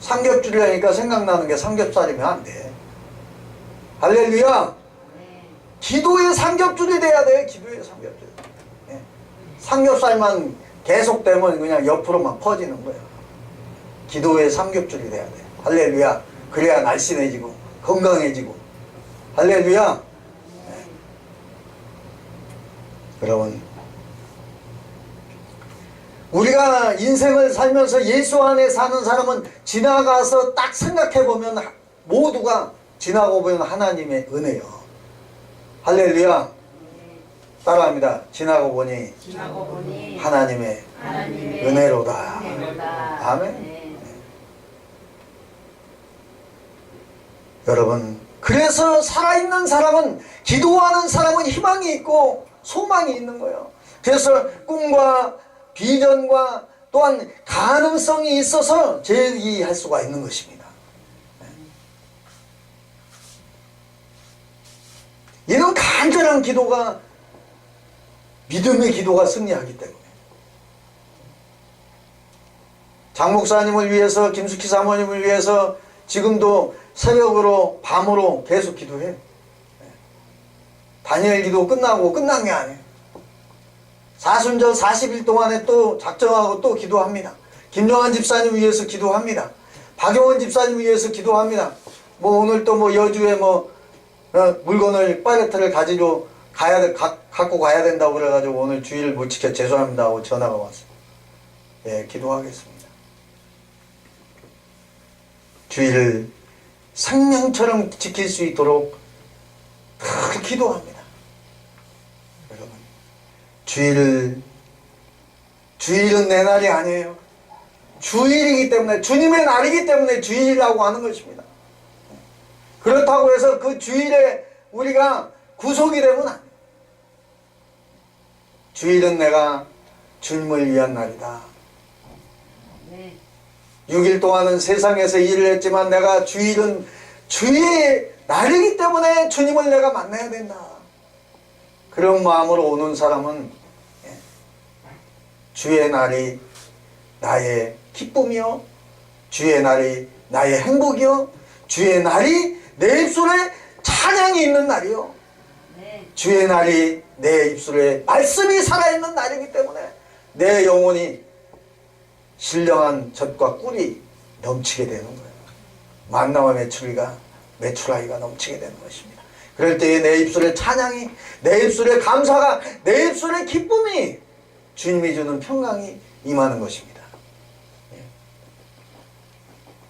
삼겹줄이라니까 생각나는 게 삼겹살이면 안 돼. 할렐루야. 기도의 삼겹줄이 돼야 돼. 기도의 삼겹줄. 삼겹살만 계속되면 그냥 옆으로만 퍼지는 거예요. 기도의 삼겹줄이 돼야 돼. 할렐루야. 그래야 날씬해지고 건강해지고. 할렐루야. 여러분, 우리가 인생을 살면서 예수 안에 사는 사람은 지나가서 딱 생각해보면 모두가 지나고 보면 하나님의 은혜요. 할렐루야. 따라합니다. 지나고 보니 하나님의 은혜로다. 아멘. 여러분, 그래서 살아있는 사람은, 기도하는 사람은 희망이 있고 소망이 있는 거예요. 그래서 꿈과 비전과 또한 가능성이 있어서 제기할 수가 있는 것입니다. 이런 간절한 기도가 믿음의 기도가 승리하기 때문에, 장 목사님을 위해서, 김숙희 사모님을 위해서 지금도 새벽으로 밤으로 계속 기도해. 다니엘 기도 끝나고 끝난 게 아니에요. 사순절 40일 동안에 또 작정하고 또 기도합니다. 김용환 집사님 위해서 기도합니다. 박용원 집사님 위해서 기도합니다. 뭐 오늘 또 뭐 여주에 뭐 물건을 팔레트를 가지러 갖고 가야 된다고 그래가지고 오늘 주의를 못 지켜 죄송합니다 하고 전화가 왔어요. 예, 기도하겠습니다. 주의를 생명처럼 지킬 수 있도록 늘 기도합니다. 여러분, 주일은 내 날이 아니에요. 주일이기 때문에, 주님의 날이기 때문에 주일이라고 하는 것입니다. 그렇다고 해서 그 주일에 우리가 구속이 되면 안 돼요. 주일은 내가 주님을 위한 날이다. 6일 동안은 세상에서 일을 했지만 내가 주일은 주의 날이기 때문에 주님을 내가 만나야 된다. 그런 마음으로 오는 사람은 주의 날이 나의 기쁨이요, 주의 날이 나의 행복이요, 주의 날이 내 입술에 찬양이 있는 날이요, 주의 날이 내 입술에 말씀이 살아있는 날이기 때문에 내 영혼이 신령한 젖과 꿀이 넘치게 되는 거예요. 만나와 메추라기가 넘치게 되는 것입니다. 그럴 때에 내 입술에 찬양이, 내 입술에 감사가, 내 입술에 기쁨이, 주님이 주는 평강이 임하는 것입니다.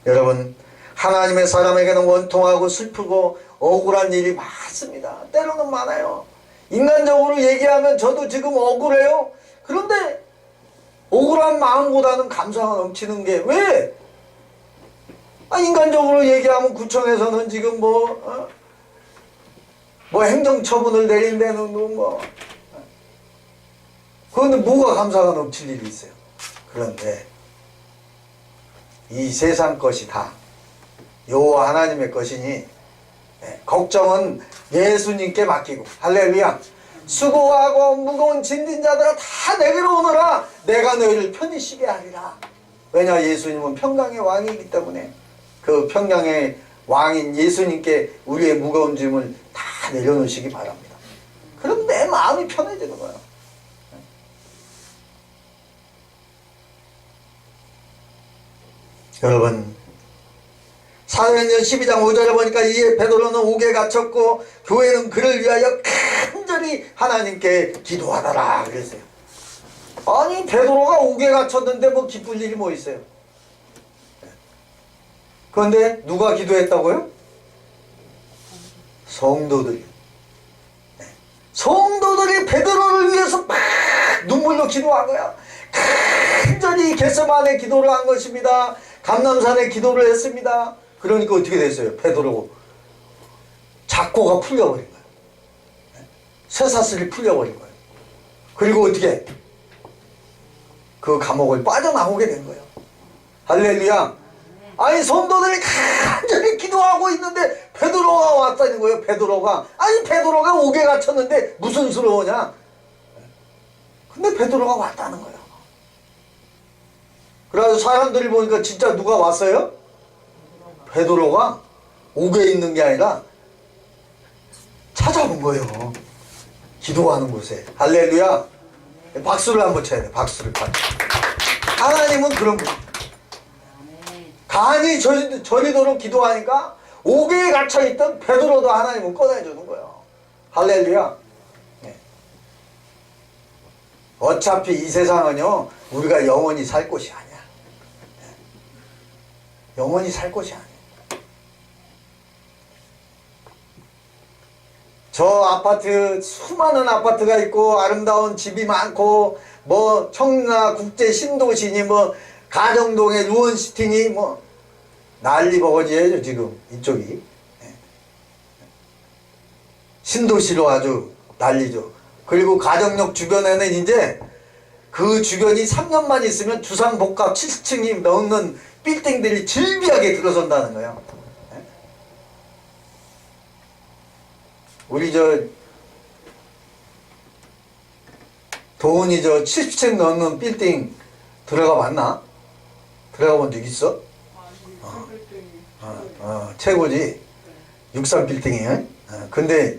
여러분, 하나님의 사람에게는 원통하고 슬프고 억울한 일이 많습니다. 때로는 많아요. 인간적으로 얘기하면 저도 지금 억울해요. 그런데 억울한 마음보다는 감사가 넘치는 게 왜? 인간적으로 얘기하면 구청에서는 지금 뭐 행정처분을 내린 데는 그런데 뭐가 감사가 넘칠 일이 있어요. 그런데 이 세상 것이 다 여호와 하나님의 것이니 걱정은 예수님께 맡기고, 할렐루야, 수고하고 무거운 짐진 자들아 다 내게로 오너라, 내가 너희를 편히 쉬게 하리라. 왜냐, 예수님은 평강의 왕이기 때문에 그 평강의 왕인 예수님께 우리의 무거운 짐을 다 내려놓으시기 바랍니다. 그럼 내 마음이 편해지는 거예요. 여러분, 사도행전 12장 5절에 보니까 이에 베드로는 옥에 갇혔고 교회는 그를 위하여 간절히 하나님께 기도하더라 그랬어요. 아니, 베드로가 옥에 갇혔는데 뭐 기쁠 일이 뭐 있어요? 그런데 누가 기도했다고요? 성도들이. 성도들이 베드로를 위해서 막 눈물로 기도한 거야. 간절히 겟세마네 기도를 한 것입니다. 감람산에 기도를 했습니다. 그러니까 어떻게 됐어요? 베드로 작고가 풀려버린 거예요. 쇠사슬이 풀려버린 거예요. 그리고 어떻게? 그 감옥을 빠져나오게 된 거예요. 할렐루야. 아니, 성도들이 간절히 기도하고 있는데 베드로가 왔다는 거예요. 베드로가 옥에 갇혔는데 무슨 스러우냐? 근데 베드로가 왔다는 거예요. 그래서 사람들이 보니까 진짜 누가 왔어요? 베드로가 옥에 있는 게 아니라 찾아온 거예요. 기도하는 곳에. 할렐루야. 박수를 한번 쳐야 돼. 박수를. 하나님은 그런 분. 간이 저리도록 기도하니까 옥에 갇혀있던 베드로도 하나님은 꺼내주는 거예요. 할렐루야. 네. 어차피 이 세상은요, 우리가 영원히 살 곳이 아니야. 네. 영원히 살 곳이 아니야. 저 아파트, 수많은 아파트가 있고 아름다운 집이 많고 뭐 청라 국제 신도시니 뭐 가정동의 루원시티니 뭐 난리버거지예요 지금 이쪽이. 신도시로 아주 난리죠. 그리고 가정역 주변에는 이제 그 주변이 3년만 있으면 주상복합 7층이 넘는 빌딩들이 질비하게 들어선다는 거예요. 우리 도훈이 70층 넘는 빌딩 들어가 봤나? 들어가 본 적 있어? 최고지. 63 빌딩이에요. 근데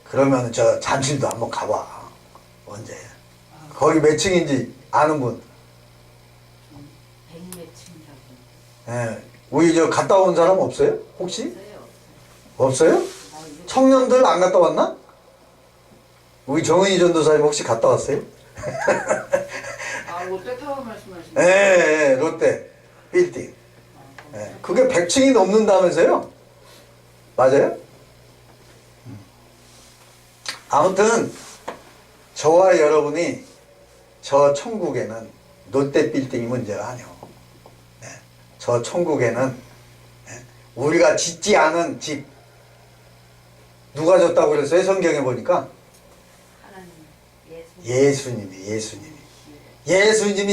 그러면 잠실도 한번 가봐. 언제? 거기 몇 층인지 아는 분? 100몇 층이라고. 예, 우리 저 갔다 온 사람 없어요? 혹시? 없어요? 청년들 안 갔다 왔나? 우리 정은희 전도사님 혹시 갔다 왔어요? 아, 롯데타워 말씀하시는 네, 롯데 빌딩. 네, 그게 100층이 넘는다면서요? 맞아요? 아무튼 저와 여러분이 저 천국에는 롯데 빌딩이 문제가 아니요. 네, 저 천국에는 우리가 짓지 않은 집 누가 졌다고 그랬어요? 성경에 보니까 예수님이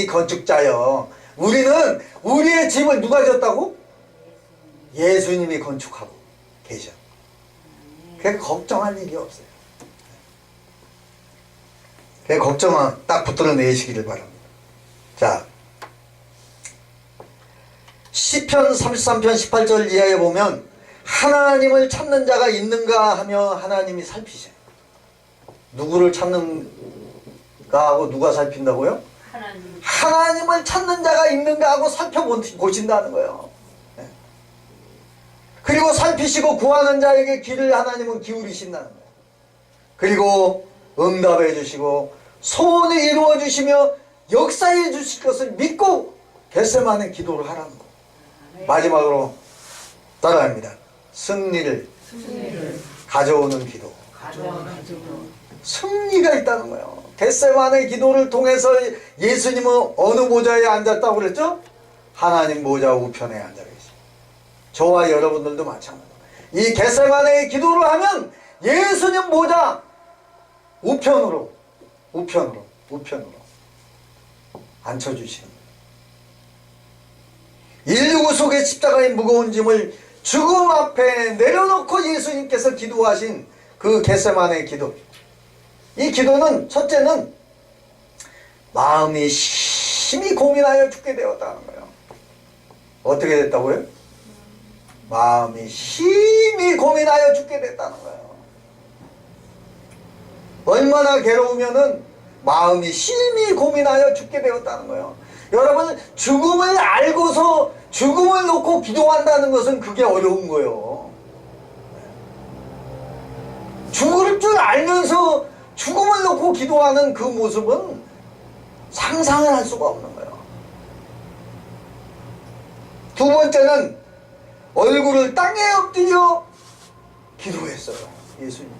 건축자요. 우리는 우리의 집을 누가 졌다고? 예수님이 건축하고 계셔. 그게 걱정할 일이 없어요. 그게 걱정은 딱 붙들어 내시기를 바랍니다. 자, 시편 33편 18절 이하에 보면 하나님을 찾는 자가 있는가 하며 하나님이 살피셔요. 누구를 찾는가 하고 누가 살핀다고요? 하나님을 찾는 자가 있는가 하고 살펴보신다는 거예요. 네. 그리고 살피시고 구하는 자에게 귀를 하나님은 기울이신다는 거예요. 그리고 응답해 주시고 소원을 이루어 주시며 역사해 주실 것을 믿고 겟세마네 기도를 하라는 거예요. 마지막으로 따라합니다. 승리를 가져오는 기도. 승리가 있다는 거예요. 겟세마네 기도를 통해서 예수님은 어느 보좌에 앉았다고 그랬죠? 하나님 보좌 우편에 앉아 계십니다. 저와 여러분들도 마찬가지입니다. 이 겟세마네 기도를 하면 예수님 보좌 우편으로 앉혀주시는 거예요. 119 속의 십자가의 무거운 짐을 죽음 앞에 내려놓고 예수님께서 기도하신 그 겟세마네 기도. 이 기도는 첫째는 마음이 심히 고민하여 죽게 되었다는 거예요. 어떻게 됐다고요? 마음이 심히 고민하여 죽게 됐다는 거예요. 얼마나 괴로우면은 마음이 심히 고민하여 죽게 되었다는 거예요. 여러분, 죽음을 알고서 죽음을 놓고 기도한다는 것은 그게 어려운 거예요. 죽을 줄 알면서 죽음을 놓고 기도하는 그 모습은 상상을 할 수가 없는 거예요. 두 번째는 얼굴을 땅에 엎드려 기도했어요. 예수님.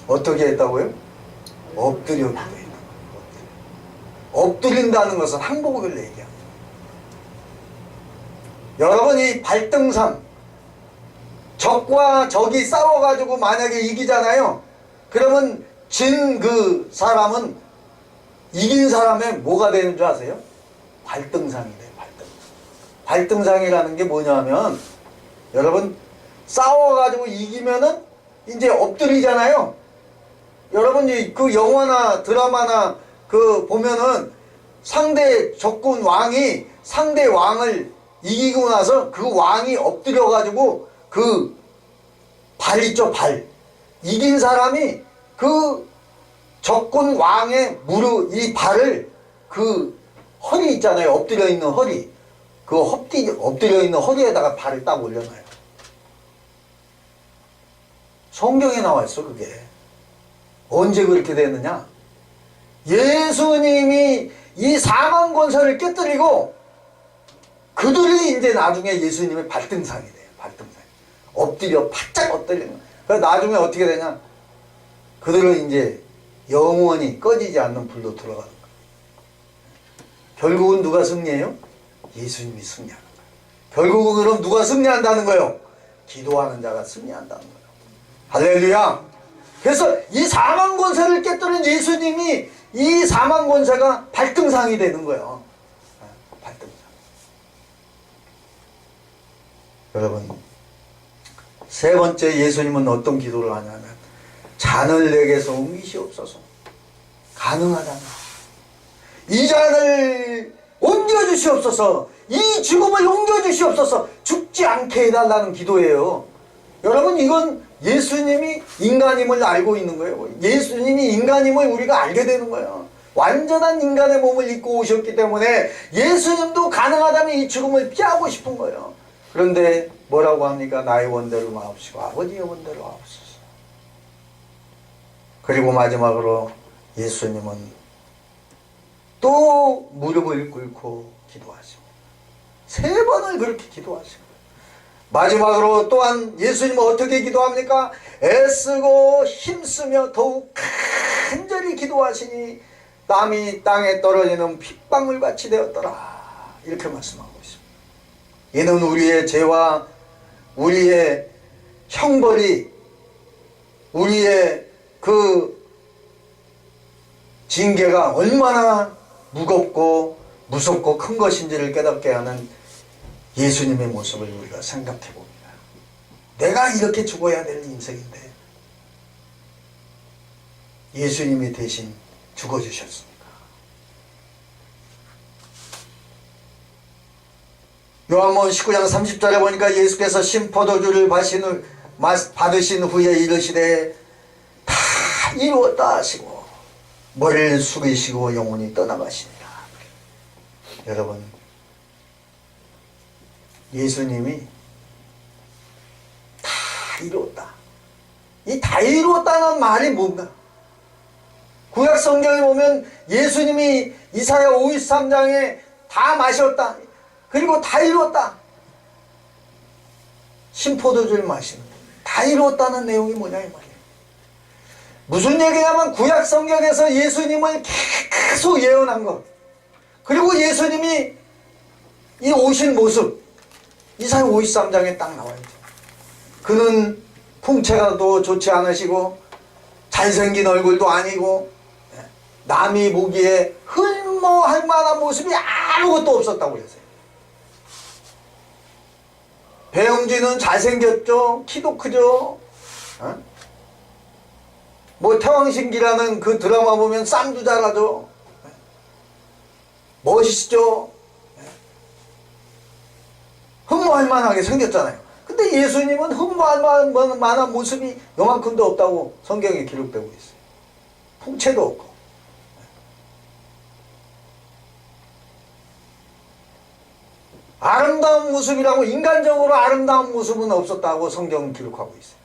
어떻게 했다고요? 엎드려 기도했다. 엎드린다는 것은 항복을 얘기합니다. 여러분, 이 발등상 적과 적이 싸워가지고 만약에 이기잖아요. 그러면 진 그 사람은 이긴 사람의 뭐가 되는 줄 아세요? 발등상이 돼요. 발등상이라는 게 뭐냐면 여러분, 싸워가지고 이기면은 이제 엎드리잖아요. 여러분, 그 영화나 드라마나 그 보면은 상대 적군 왕이 상대 왕을 이기고 나서 그 왕이 엎드려가지고 그 발 있죠, 발. 이긴 사람이 그 적군 왕의 무릎, 이 발을 그 허리 있잖아요. 엎드려 있는 허리. 그 엎드려 있는 허리에다가 발을 딱 올려놔요. 성경에 나와 있어, 그게. 언제 그렇게 됐느냐? 예수님이 이 사망 권세를 깨뜨리고 그들이 이제 나중에 예수님의 발등상이 돼요. 발등상. 엎드려 바짝 엎드리는 거예요. 그래서 나중에 어떻게 되냐? 그들은 이제 영원히 꺼지지 않는 불로 들어가는 거예요. 결국은 누가 승리해요? 예수님이 승리하는 거예요. 결국은 그럼 누가 승리한다는 거예요? 기도하는 자가 승리한다는 거예요. 할렐루야. 그래서 이 사망 권세를 깨뜨린 예수님이 이 사망 권세가 발등상이 되는 거예요. 발등상. 여러분, 세 번째 예수님은 어떤 기도를 하냐면 잔을 내게서 옮기시옵소서. 가능하다면 이 잔을 옮겨주시옵소서. 이 죽음을 옮겨주시옵소서. 죽지 않게 해달라는 기도예요. 여러분, 이건 예수님이 인간임을 알고 있는 거예요. 예수님이 인간임을 우리가 알게 되는 거예요. 완전한 인간의 몸을 입고 오셨기 때문에 예수님도 가능하다면 이 죽음을 피하고 싶은 거예요. 그런데 뭐라고 합니까? 나의 원대로 마옵시고 아버지의 원대로 하옵소서. 그리고 마지막으로 예수님은 또 무릎을 꿇고 기도하십니다. 3번을 그렇게 기도하십니다. 마지막으로 또한 예수님은 어떻게 기도합니까? 애쓰고 힘쓰며 더욱 간절히 기도하시니 땀이 땅에 떨어지는 핏방울같이 되었더라. 이렇게 말씀하고 있습니다. 이는 우리의 죄와 우리의 형벌이 우리의 그 징계가 얼마나 무겁고 무섭고 큰 것인지를 깨닫게 하는 예수님의 모습을 우리가 생각해 봅니다. 내가 이렇게 죽어야 될 인생인데 예수님이 대신 죽어주셨습니다. 요한복음 19장 30절에 보니까 예수께서 신포도주를 받으신 후에 이르시되 다 이루었다 하시고 머리를 숙이시고 영원히 떠나가시니라. 여러분, 예수님이 다 이루었다. 이 다 이루었다는 말이 뭔가? 구약 성경에 보면 예수님이 이사야 53장에 다 마셨다. 그리고 다 이루었다. 신포도주를 마시는 다 이루었다는 내용이 뭐냐 이 말이에요. 무슨 얘기냐면 구약 성경에서 예수님을 계속 예언한 것, 그리고 예수님이 이 오신 모습 이사야 53장에 딱 나와있죠. 그는 풍채가도 좋지 않으시고 잘생긴 얼굴도 아니고 남이 보기에 흠모할 만한 모습이 아무것도 없었다고 그랬어요. 배영진은 잘생겼죠. 키도 크죠. 뭐 태왕신기라는 그 드라마 보면 쌈도 잘하죠. 멋있죠. 흠모할 만하게 생겼잖아요. 근데 예수님은 흠모할 만한 모습이 요만큼도 없다고 성경에 기록되고 있어요. 풍채도 없고. 아름다운 모습이라고, 인간적으로 아름다운 모습은 없었다고 성경은 기록하고 있어요.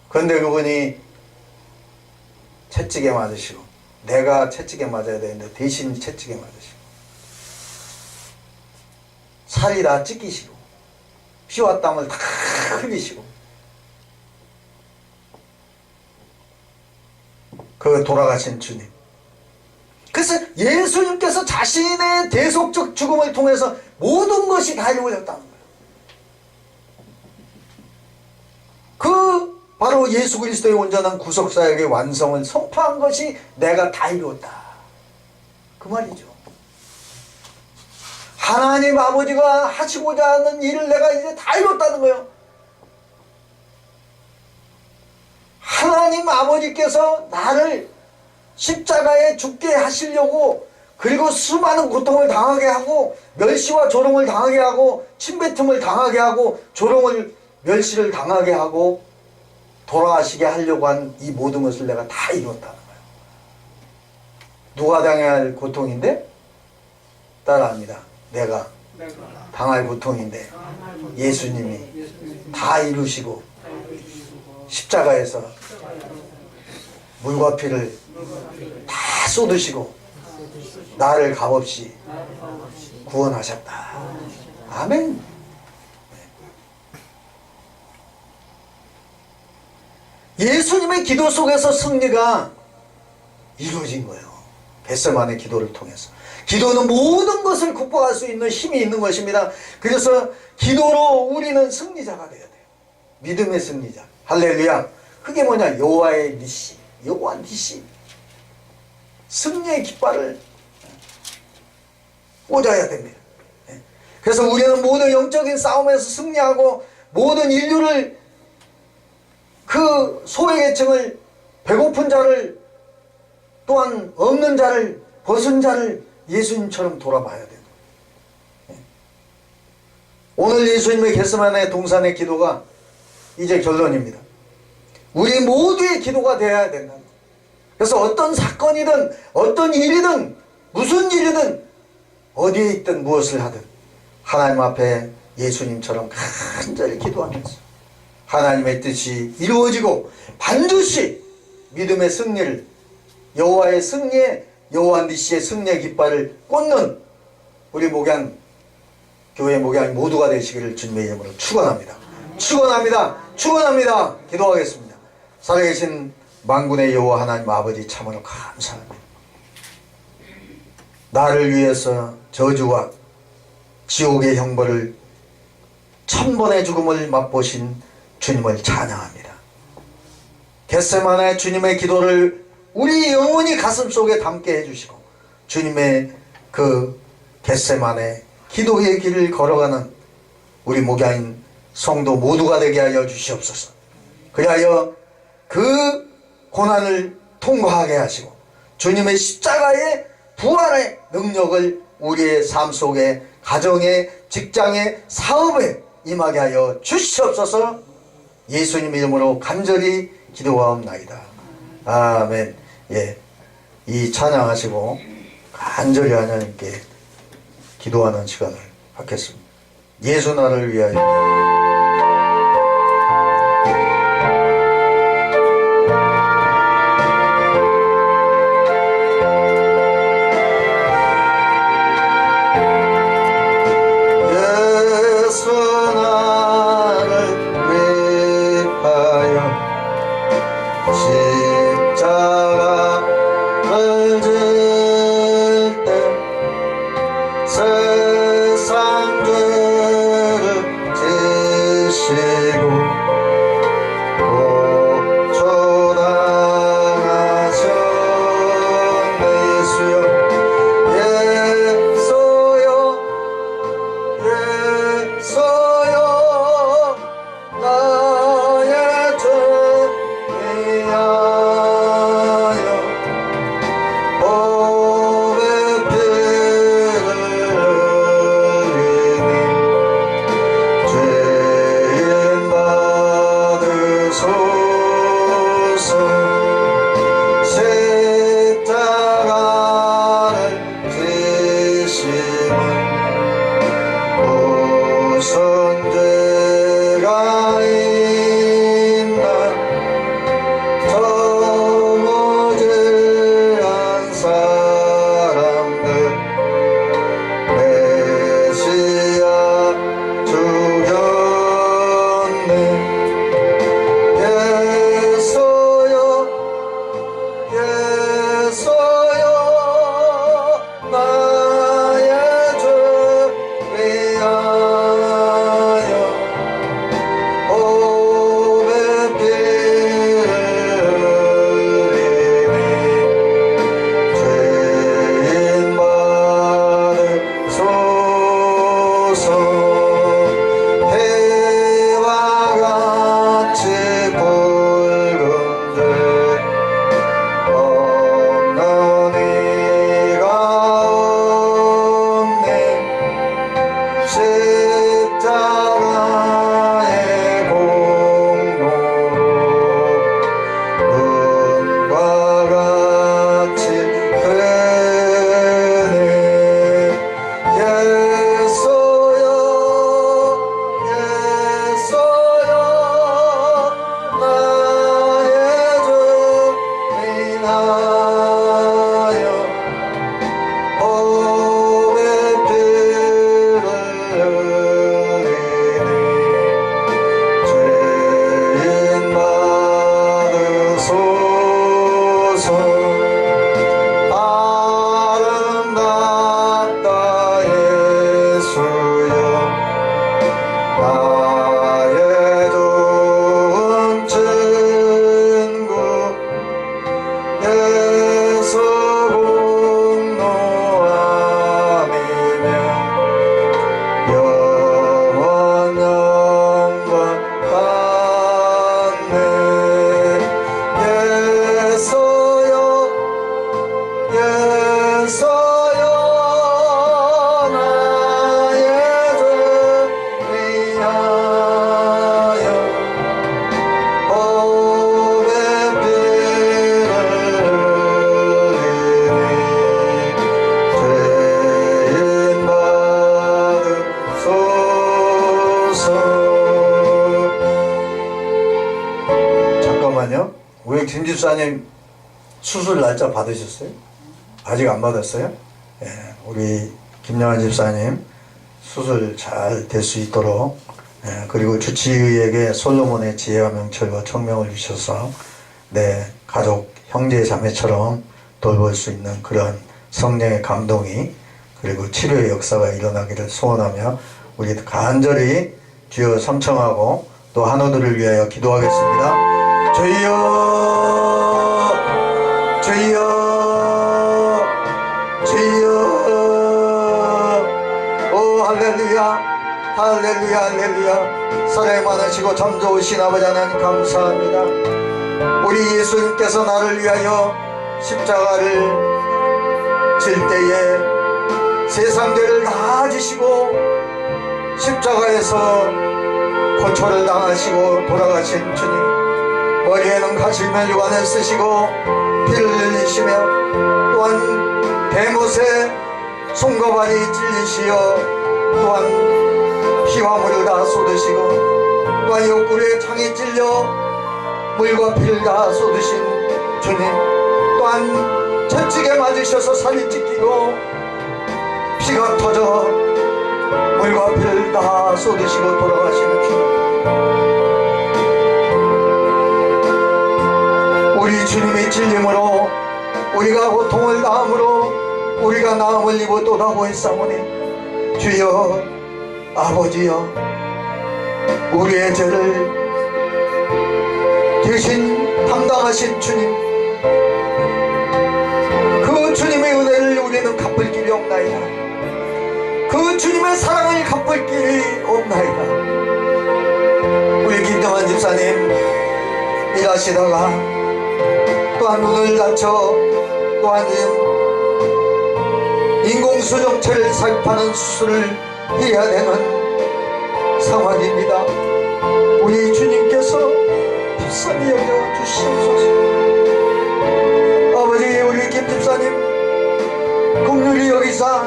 그런데 그분이 채찍에 맞으시고, 내가 채찍에 맞아야 되는데 대신 채찍에 맞으시고, 살이 다 찢기시고, 피와 땀을 다 흘리시고, 그 돌아가신 주님. 그래서 예수님께서 자신의 대속적 죽음을 통해서 모든 것이 다 이루어졌다는 거예요. 그 바로 예수 그리스도의 온전한 구속사역의 완성을 선포한 것이 내가 다 이루었다. 그 말이죠. 하나님 아버지가 하시고자 하는 일을 내가 이제 다 이뤘다는 거예요. 하나님 아버지께서 나를 십자가에 죽게 하시려고, 그리고 수많은 고통을 당하게 하고 멸시와 조롱을 당하게 하고 침뱉음을 당하게 하고 조롱을 멸시를 당하게 하고 돌아가시게 하려고 한 이 모든 것을 내가 다 이뤘다는 거예요. 누가 당해야 할 고통인데? 따라합니다. 내가 당할 고통인데 예수님이 다 이루시고 십자가에서 물과 피를 다 쏟으시고 나를 값없이 구원하셨다. 아멘. 예수님의 기도 속에서 승리가 이루어진 거예요. 겟세마네 기도를 통해서. 기도는 모든 것을 극복할 수 있는 힘이 있는 것입니다. 그래서 기도로 우리는 승리자가 되어야 돼요. 믿음의 승리자. 할렐루야. 그게 뭐냐? 여호와의 니시. 여호와 니시. 승리의 깃발을 꽂아야 됩니다. 그래서 우리는 모든 영적인 싸움에서 승리하고 모든 인류를, 그 소외계층을, 배고픈 자를, 또한 없는 자를, 벗은 자를 예수님처럼 돌아봐야 돼요. 오늘 예수님의 겟세마네 동산의 기도가 이제 결론입니다. 우리 모두의 기도가 되어야 된다. 그래서 어떤 사건이든 어떤 일이든 무슨 일이든 어디에 있든 무엇을 하든 하나님 앞에 예수님처럼 간절히 기도하면서 하나님의 뜻이 이루어지고 반드시 믿음의 승리를 여호와의 승리에 여호와 니시의 승리의 깃발을 꽂는 우리 목양 교회 목양 모두가 되시기를 주님의 이름으로 축원합니다. 축원합니다. 축원합니다. 기도하겠습니다. 살아계신 만군의 여호와 하나님 아버지 참으로 감사합니다. 나를 위해서 저주와 지옥의 형벌을 천번의 죽음을 맛보신 주님을 찬양합니다. 겟세마네 주님의 기도를 우리 영원히 가슴속에 담게 해주시고 주님의 그 겟세마네 기도의 길을 걸어가는 우리 목양인 성도 모두가 되게 하여 주시옵소서. 그리하여 그 고난을 통과하게 하시고 주님의 십자가의 부활의 능력을 우리의 삶 속에 가정에 직장에 사업에 임하게 하여 주시옵소서. 예수님 이름으로 간절히 기도하옵나이다. 아멘. 예, 이 찬양하시고 간절히 하나님께 기도하는 시간을 갖겠습니다. 예수 나를 위하여. 세상 죄를 잠깐만요. 우리 김 집사님 수술 날짜 받으셨어요? 아직 안 받았어요? 예, 우리 김영환 집사님 수술 잘 될 수 있도록, 예, 그리고 주치의에게 솔로몬의 지혜와 명철과 청명을 주셔서 내 가족 형제 자매처럼 돌볼 수 있는 그런 성령의 감동이, 그리고 치료의 역사가 일어나기를 소원하며 우리 간절히 주여 삼청하고 또 한우들을 위하여 기도하겠습니다. 주여, 주여, 주여. 오 할렐루야, 할렐루야, 할렐루야. 사랑이 많으시고 참 좋으신 아버지 하나님 감사합니다. 우리 예수님께서 나를 위하여 십자가를 질 때에 세상 죄를 다 지시고 십자가에서 고초를 당하시고 돌아가신 주님, 머리에는 가시면 유관을 쓰시고 피를 흘리시며 또한 대못에 손과 발이 찔리시어 또한 피와 물을 다 쏟으시고 또한 옆구리에 창이 찔려 물과 피를 다 쏟으신 주님, 또한 채찍에 맞으셔서 살이 찢기고 피가 터져 물과 피를 다 쏟으시고 돌아가시는 주님, 우리 주님의 찔림으로 우리가 고통을 당함으로 우리가 나음을 입어 또다보 있사오니 주여 아버지여, 우리의 죄를 대신 담당하신 주님, 그 주님의 은혜를 우리는 갚을 길이 없나이다. 그 주님의 사랑을 갚을 길이 없나이다. 우리 김정환 집사님 일하시다가 또한 눈을 다쳐 또한 인공수정체를 삽입하는 수술을 해야 되는 상황입니다. 우리 주님께서 불쌍히 여겨 주시옵소서. 아버지, 우리 김 집사님 긍휼히 여기사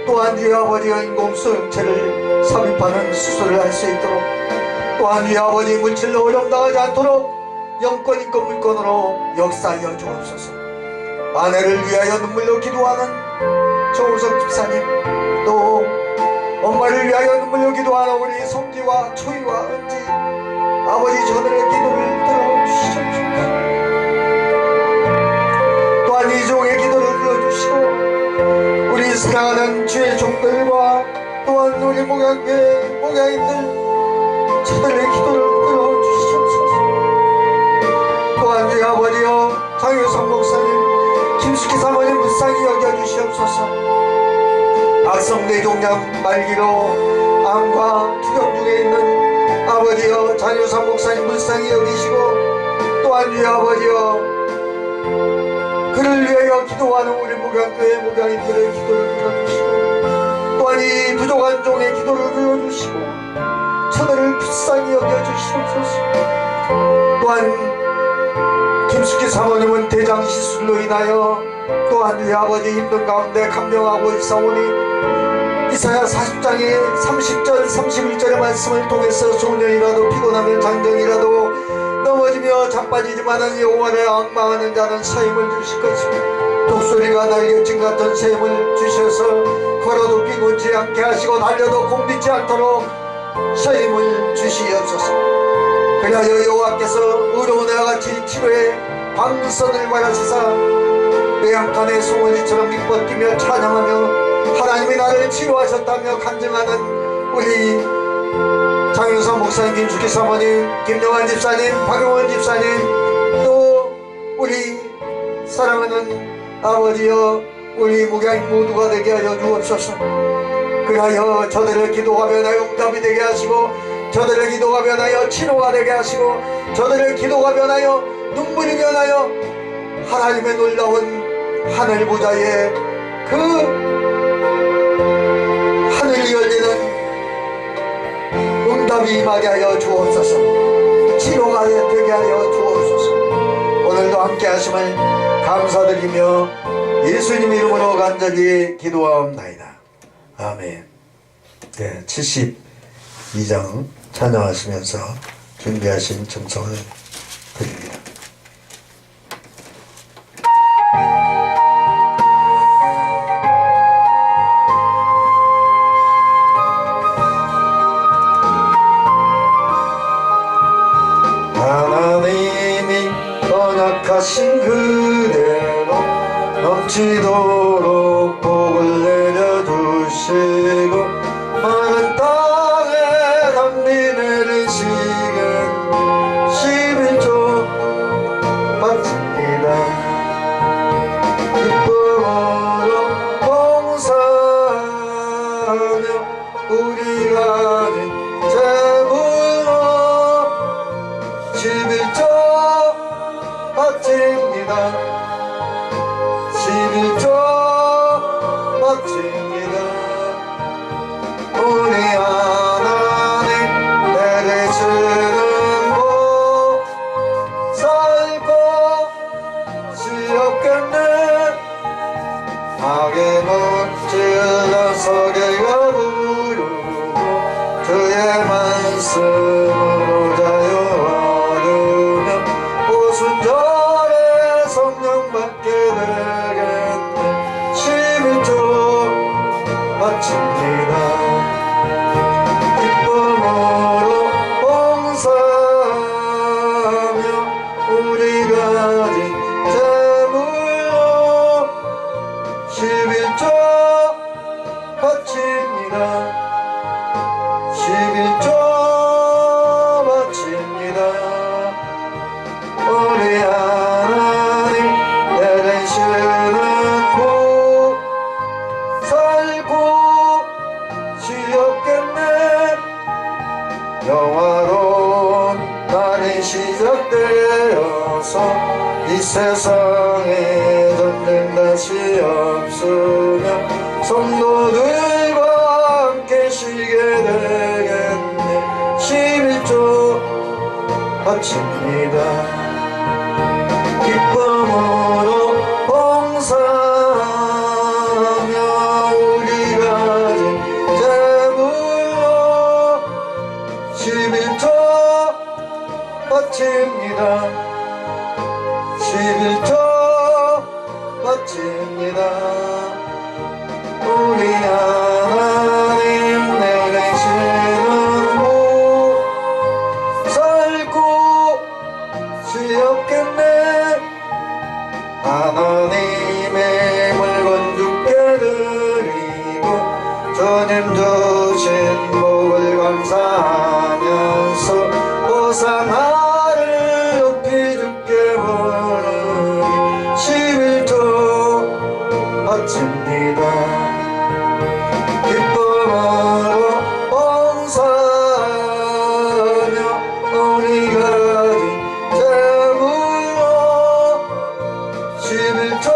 또한 위 아버지가 인공수정체를 삽입하는 수술을 할 수 있도록, 또한 위 아버지 물질로 어려움당하지 않도록 영권 인권 물권으로 역사하여 주옵소서. 아내를 위하여 눈물로 기도하는 조우석 집사님, 또 엄마를 위하여 눈물로 기도하는 우리 송지와 초이와 은지 아버지, 저들의 기도를 들어주시옵소서. 또한 이종의 기도를 들어주시고 우리 사랑하는 주의 종들과 또한 우리 목양교회 목양인들 저들의 기도를 들어주시옵소서. 또한 주의 아버지여 장효성 목사님, 김숙희 사모님 불쌍히 여겨주시옵소서. 악성 뇌종양 말기로 암과 투병 중에 있는 아버지여 장효성 목사님 불쌍히 여기시고, 또한 주의 아버지여 그를 위하여 기도하는 우리 목양교회 목양인들의 기도를 들어주시고, 또한 이 부족한 종의 기도를 들어주시고 저들을 불쌍히 여겨주시옵소서. 또한 김숙희 사모님은 대장 시술로 인하여 또한 우리 아버지 힘든 가운데 감명하고 있사오니 이사야 40장의 30절 31절의 말씀을 통해서 소년이라도 피곤하면 장정이라도 넘어지며 자빠지지만은 여호와를 앙망하는 자는 서임을 주실 것이며 독수리가 날개친 같은 셈을 주셔서 걸어도 피곤치 않게 하시고 달려도 공딛지 않도록 서임을 주시옵소서. 그리하여 여호와께서 의로운 애와 같이 치료에 방선을 받으시사 매양간의 송원이처럼 믿고 뛰며 찬양하며 하나님이 나를 치료하셨다며 간증하는 우리 장윤성 목사님, 김숙희 사모님, 김영환 집사님, 박용원 집사님, 또 우리 사랑하는 아버지여 우리 목양인 모두가 되게 하여 주옵소서. 그리하여 저들의 기도가 변하여 응답이 되게 하시고 저들의 기도가 변하여 치료가 되게 하시고 저들의 기도가 변하여 눈물이 변하여 하나님의 놀라운 하늘 보좌에 그 하늘이 열리는 응답이 임하게 하여 주옵소서. 치료가 되게 하여 주옵소서. 오늘도 함께 하심을 감사드리며 예수님 이름으로 간절히 기도하옵나이다. 아멘. 네, 2장 찬양하시면서 준비하신 증석을 드립니다. 하나님이 언약하신 그대로 넘치도록 복을 내려주시고 마른 땅에 담비 내리시는 11조 바칩니다. 기쁨으로 봉사하며 우리가 가진 재물로 11조 바칩니다. 11조 바칩니다. 우리 하나님 내리시는 복 살고 지었겠네. 악의 문질러 서게가 부르고 주의 말씀으로 자유 얻으며 오순절에 성령 받게 되겠네. 11조 바칩니다. 기쁨으로 봉사하며 우리가 가진 재물로 11조 바칩니다. 11조 바칩니다. 우리 하나님 내리시는 복 살고 지었겠네. 영화로운 날이 시작되어서 이 세상에 전쟁 다시 없으며 성도들과 함께 쉬게 되겠네. 11조 바칩니다. 기쁨으로 봉사하며 우리가 가진 재물로 11조 바칩니다. 11조 바칩니다. 우리 하나님 내리시는 복 살고 지었겠네. 하나님의 물건 주께 드리고 주님 주신 복을 감사하면서 호산나를 높이 주께 부르니 11조 바칩니다. 기쁨으로 봉사하며 우리가 가진 재물로 11조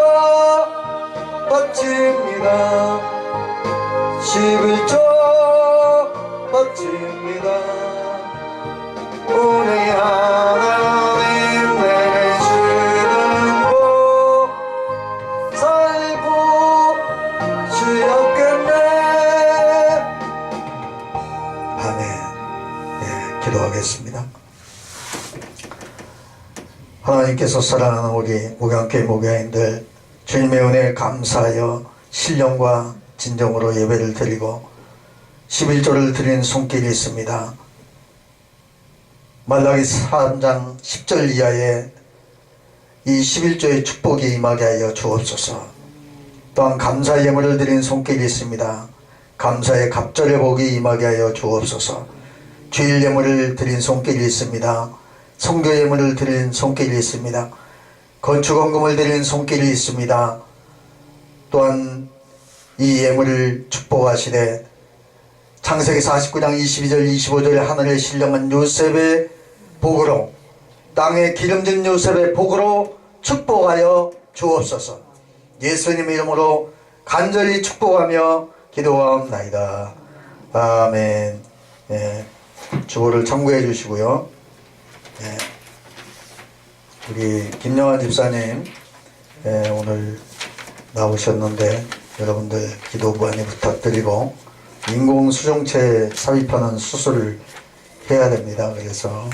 바칩니다. 11조 바칩니다. 우리 하나님 내리시는 복 살고 지었겠네. 아멘. 네, 기도하겠습니다. 하나님께서 사랑하는 우리 목양교회 목양인들 주님의 은혜에 감사하여 신령과 진정으로 예배를 드리고 11조를 드리는 손길이 있습니다. 말라기 3장 10절 이하에 이 11조의 축복이 임하게 하여 주옵소서. 또한 감사 예물을 드리는 손길이 있습니다. 감사의 갑절의 복이 임하게 하여 주옵소서. 주일 예물을 드린 손길이 있습니다. 성교 예물을 드린 손길이 있습니다. 건축원금을 드린 손길이 있습니다. 또한 이 예물을 축복하시되 창세기 49장 22절 25절에 하늘에 신령한 요셉의 복으로 땅에 기름진 요셉의 복으로 축복하여 주옵소서. 예수님의 이름으로 간절히 축복하며 기도하옵나이다. 아멘. 네, 주보를 참고해 주시고요. 네, 우리 김영환 집사님 오늘 나오셨는데 여러분들 기도 많이 부탁드리고 인공 수정체 삽입하는 수술을 해야 됩니다. 그래서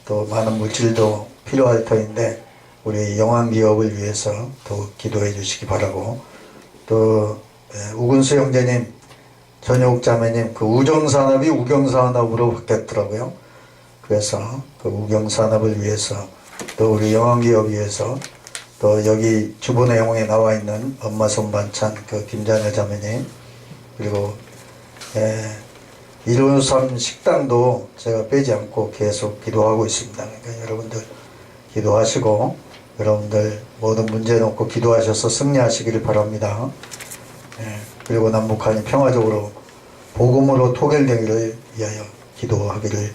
또 많은 물질도 필요할 터인데 우리 영암기업을 위해서 더욱 기도해 주시기 바라고, 또 우근수 형제님, 전효욱 자매님, 그 우정산업이 우경산업으로 바뀌었더라고요. 그래서 그 우경산업을 위해서, 또 우리 영암기업 위해서, 또 여기 주보 내용에 나와 있는 엄마 손반찬 그 김자녀 자매님, 그리고 153 식당도 제가 빼지 않고 계속 기도하고 있습니다. 그러니까 여러분들 기도하시고, 여러분들 모든 문제 놓고 기도하셔서 승리하시기를 바랍니다. 그리고 남북한이 평화적으로 복음으로 토결되기를 위하여 기도하기를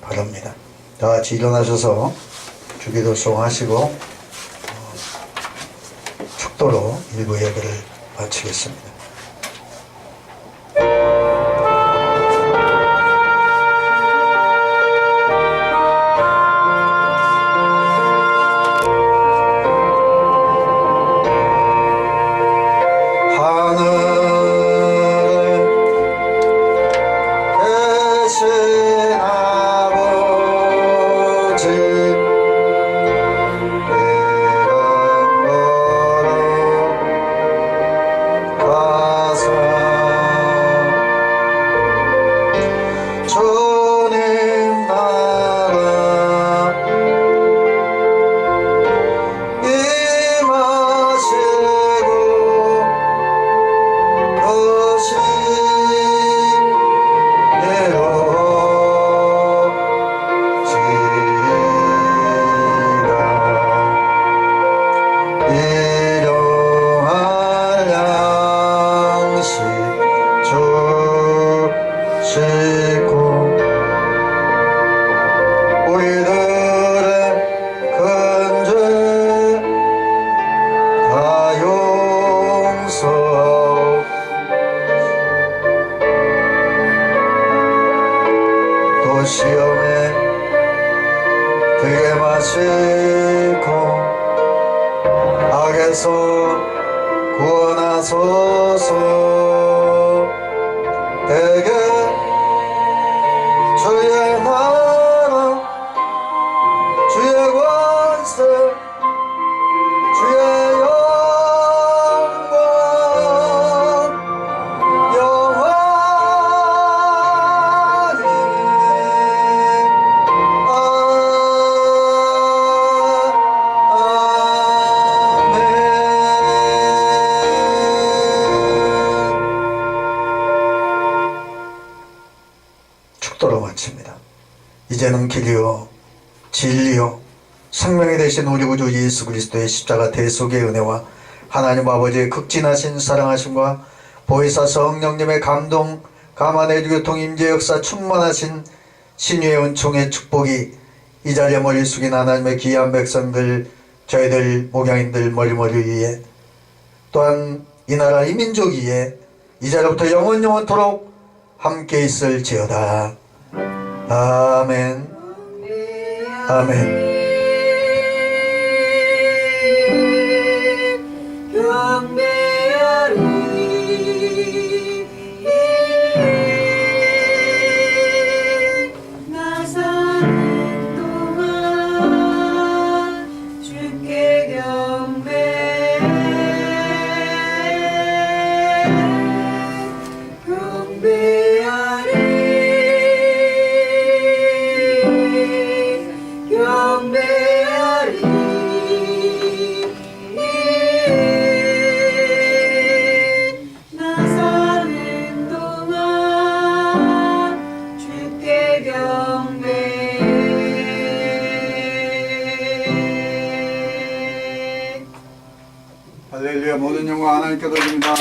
바랍니다. 다 같이 일어나셔서 주기도 수행하시고 축도로 일부 예배를 마치겠습니다. 시험에 들게 마시고 악에서 구원하소서. 대개 주의 나라 주의 권세 주의 영광 영원히 축도로 마칩니다. 이제는 길이요 진리요 생명이 되신 우리 구주 예수 그리스도의 십자가 대속의 은혜와 하나님 아버지의 극진하신 사랑하심과 보혜사 성령님의 감동 감화의 교통 임재 역사 충만하신 신유의 은총의 축복이 이 자리에 머리 숙인 하나님의 귀한 백성들, 저희들 목양인들 머리 위에, 또한 이 나라 이 민족 위에 이 자리부터 영원토록 함께 있을지어다. 아멘. 아멘. 나 사는 동안 주께 할렐루야. 모든 영광 하나님께 돌립니다.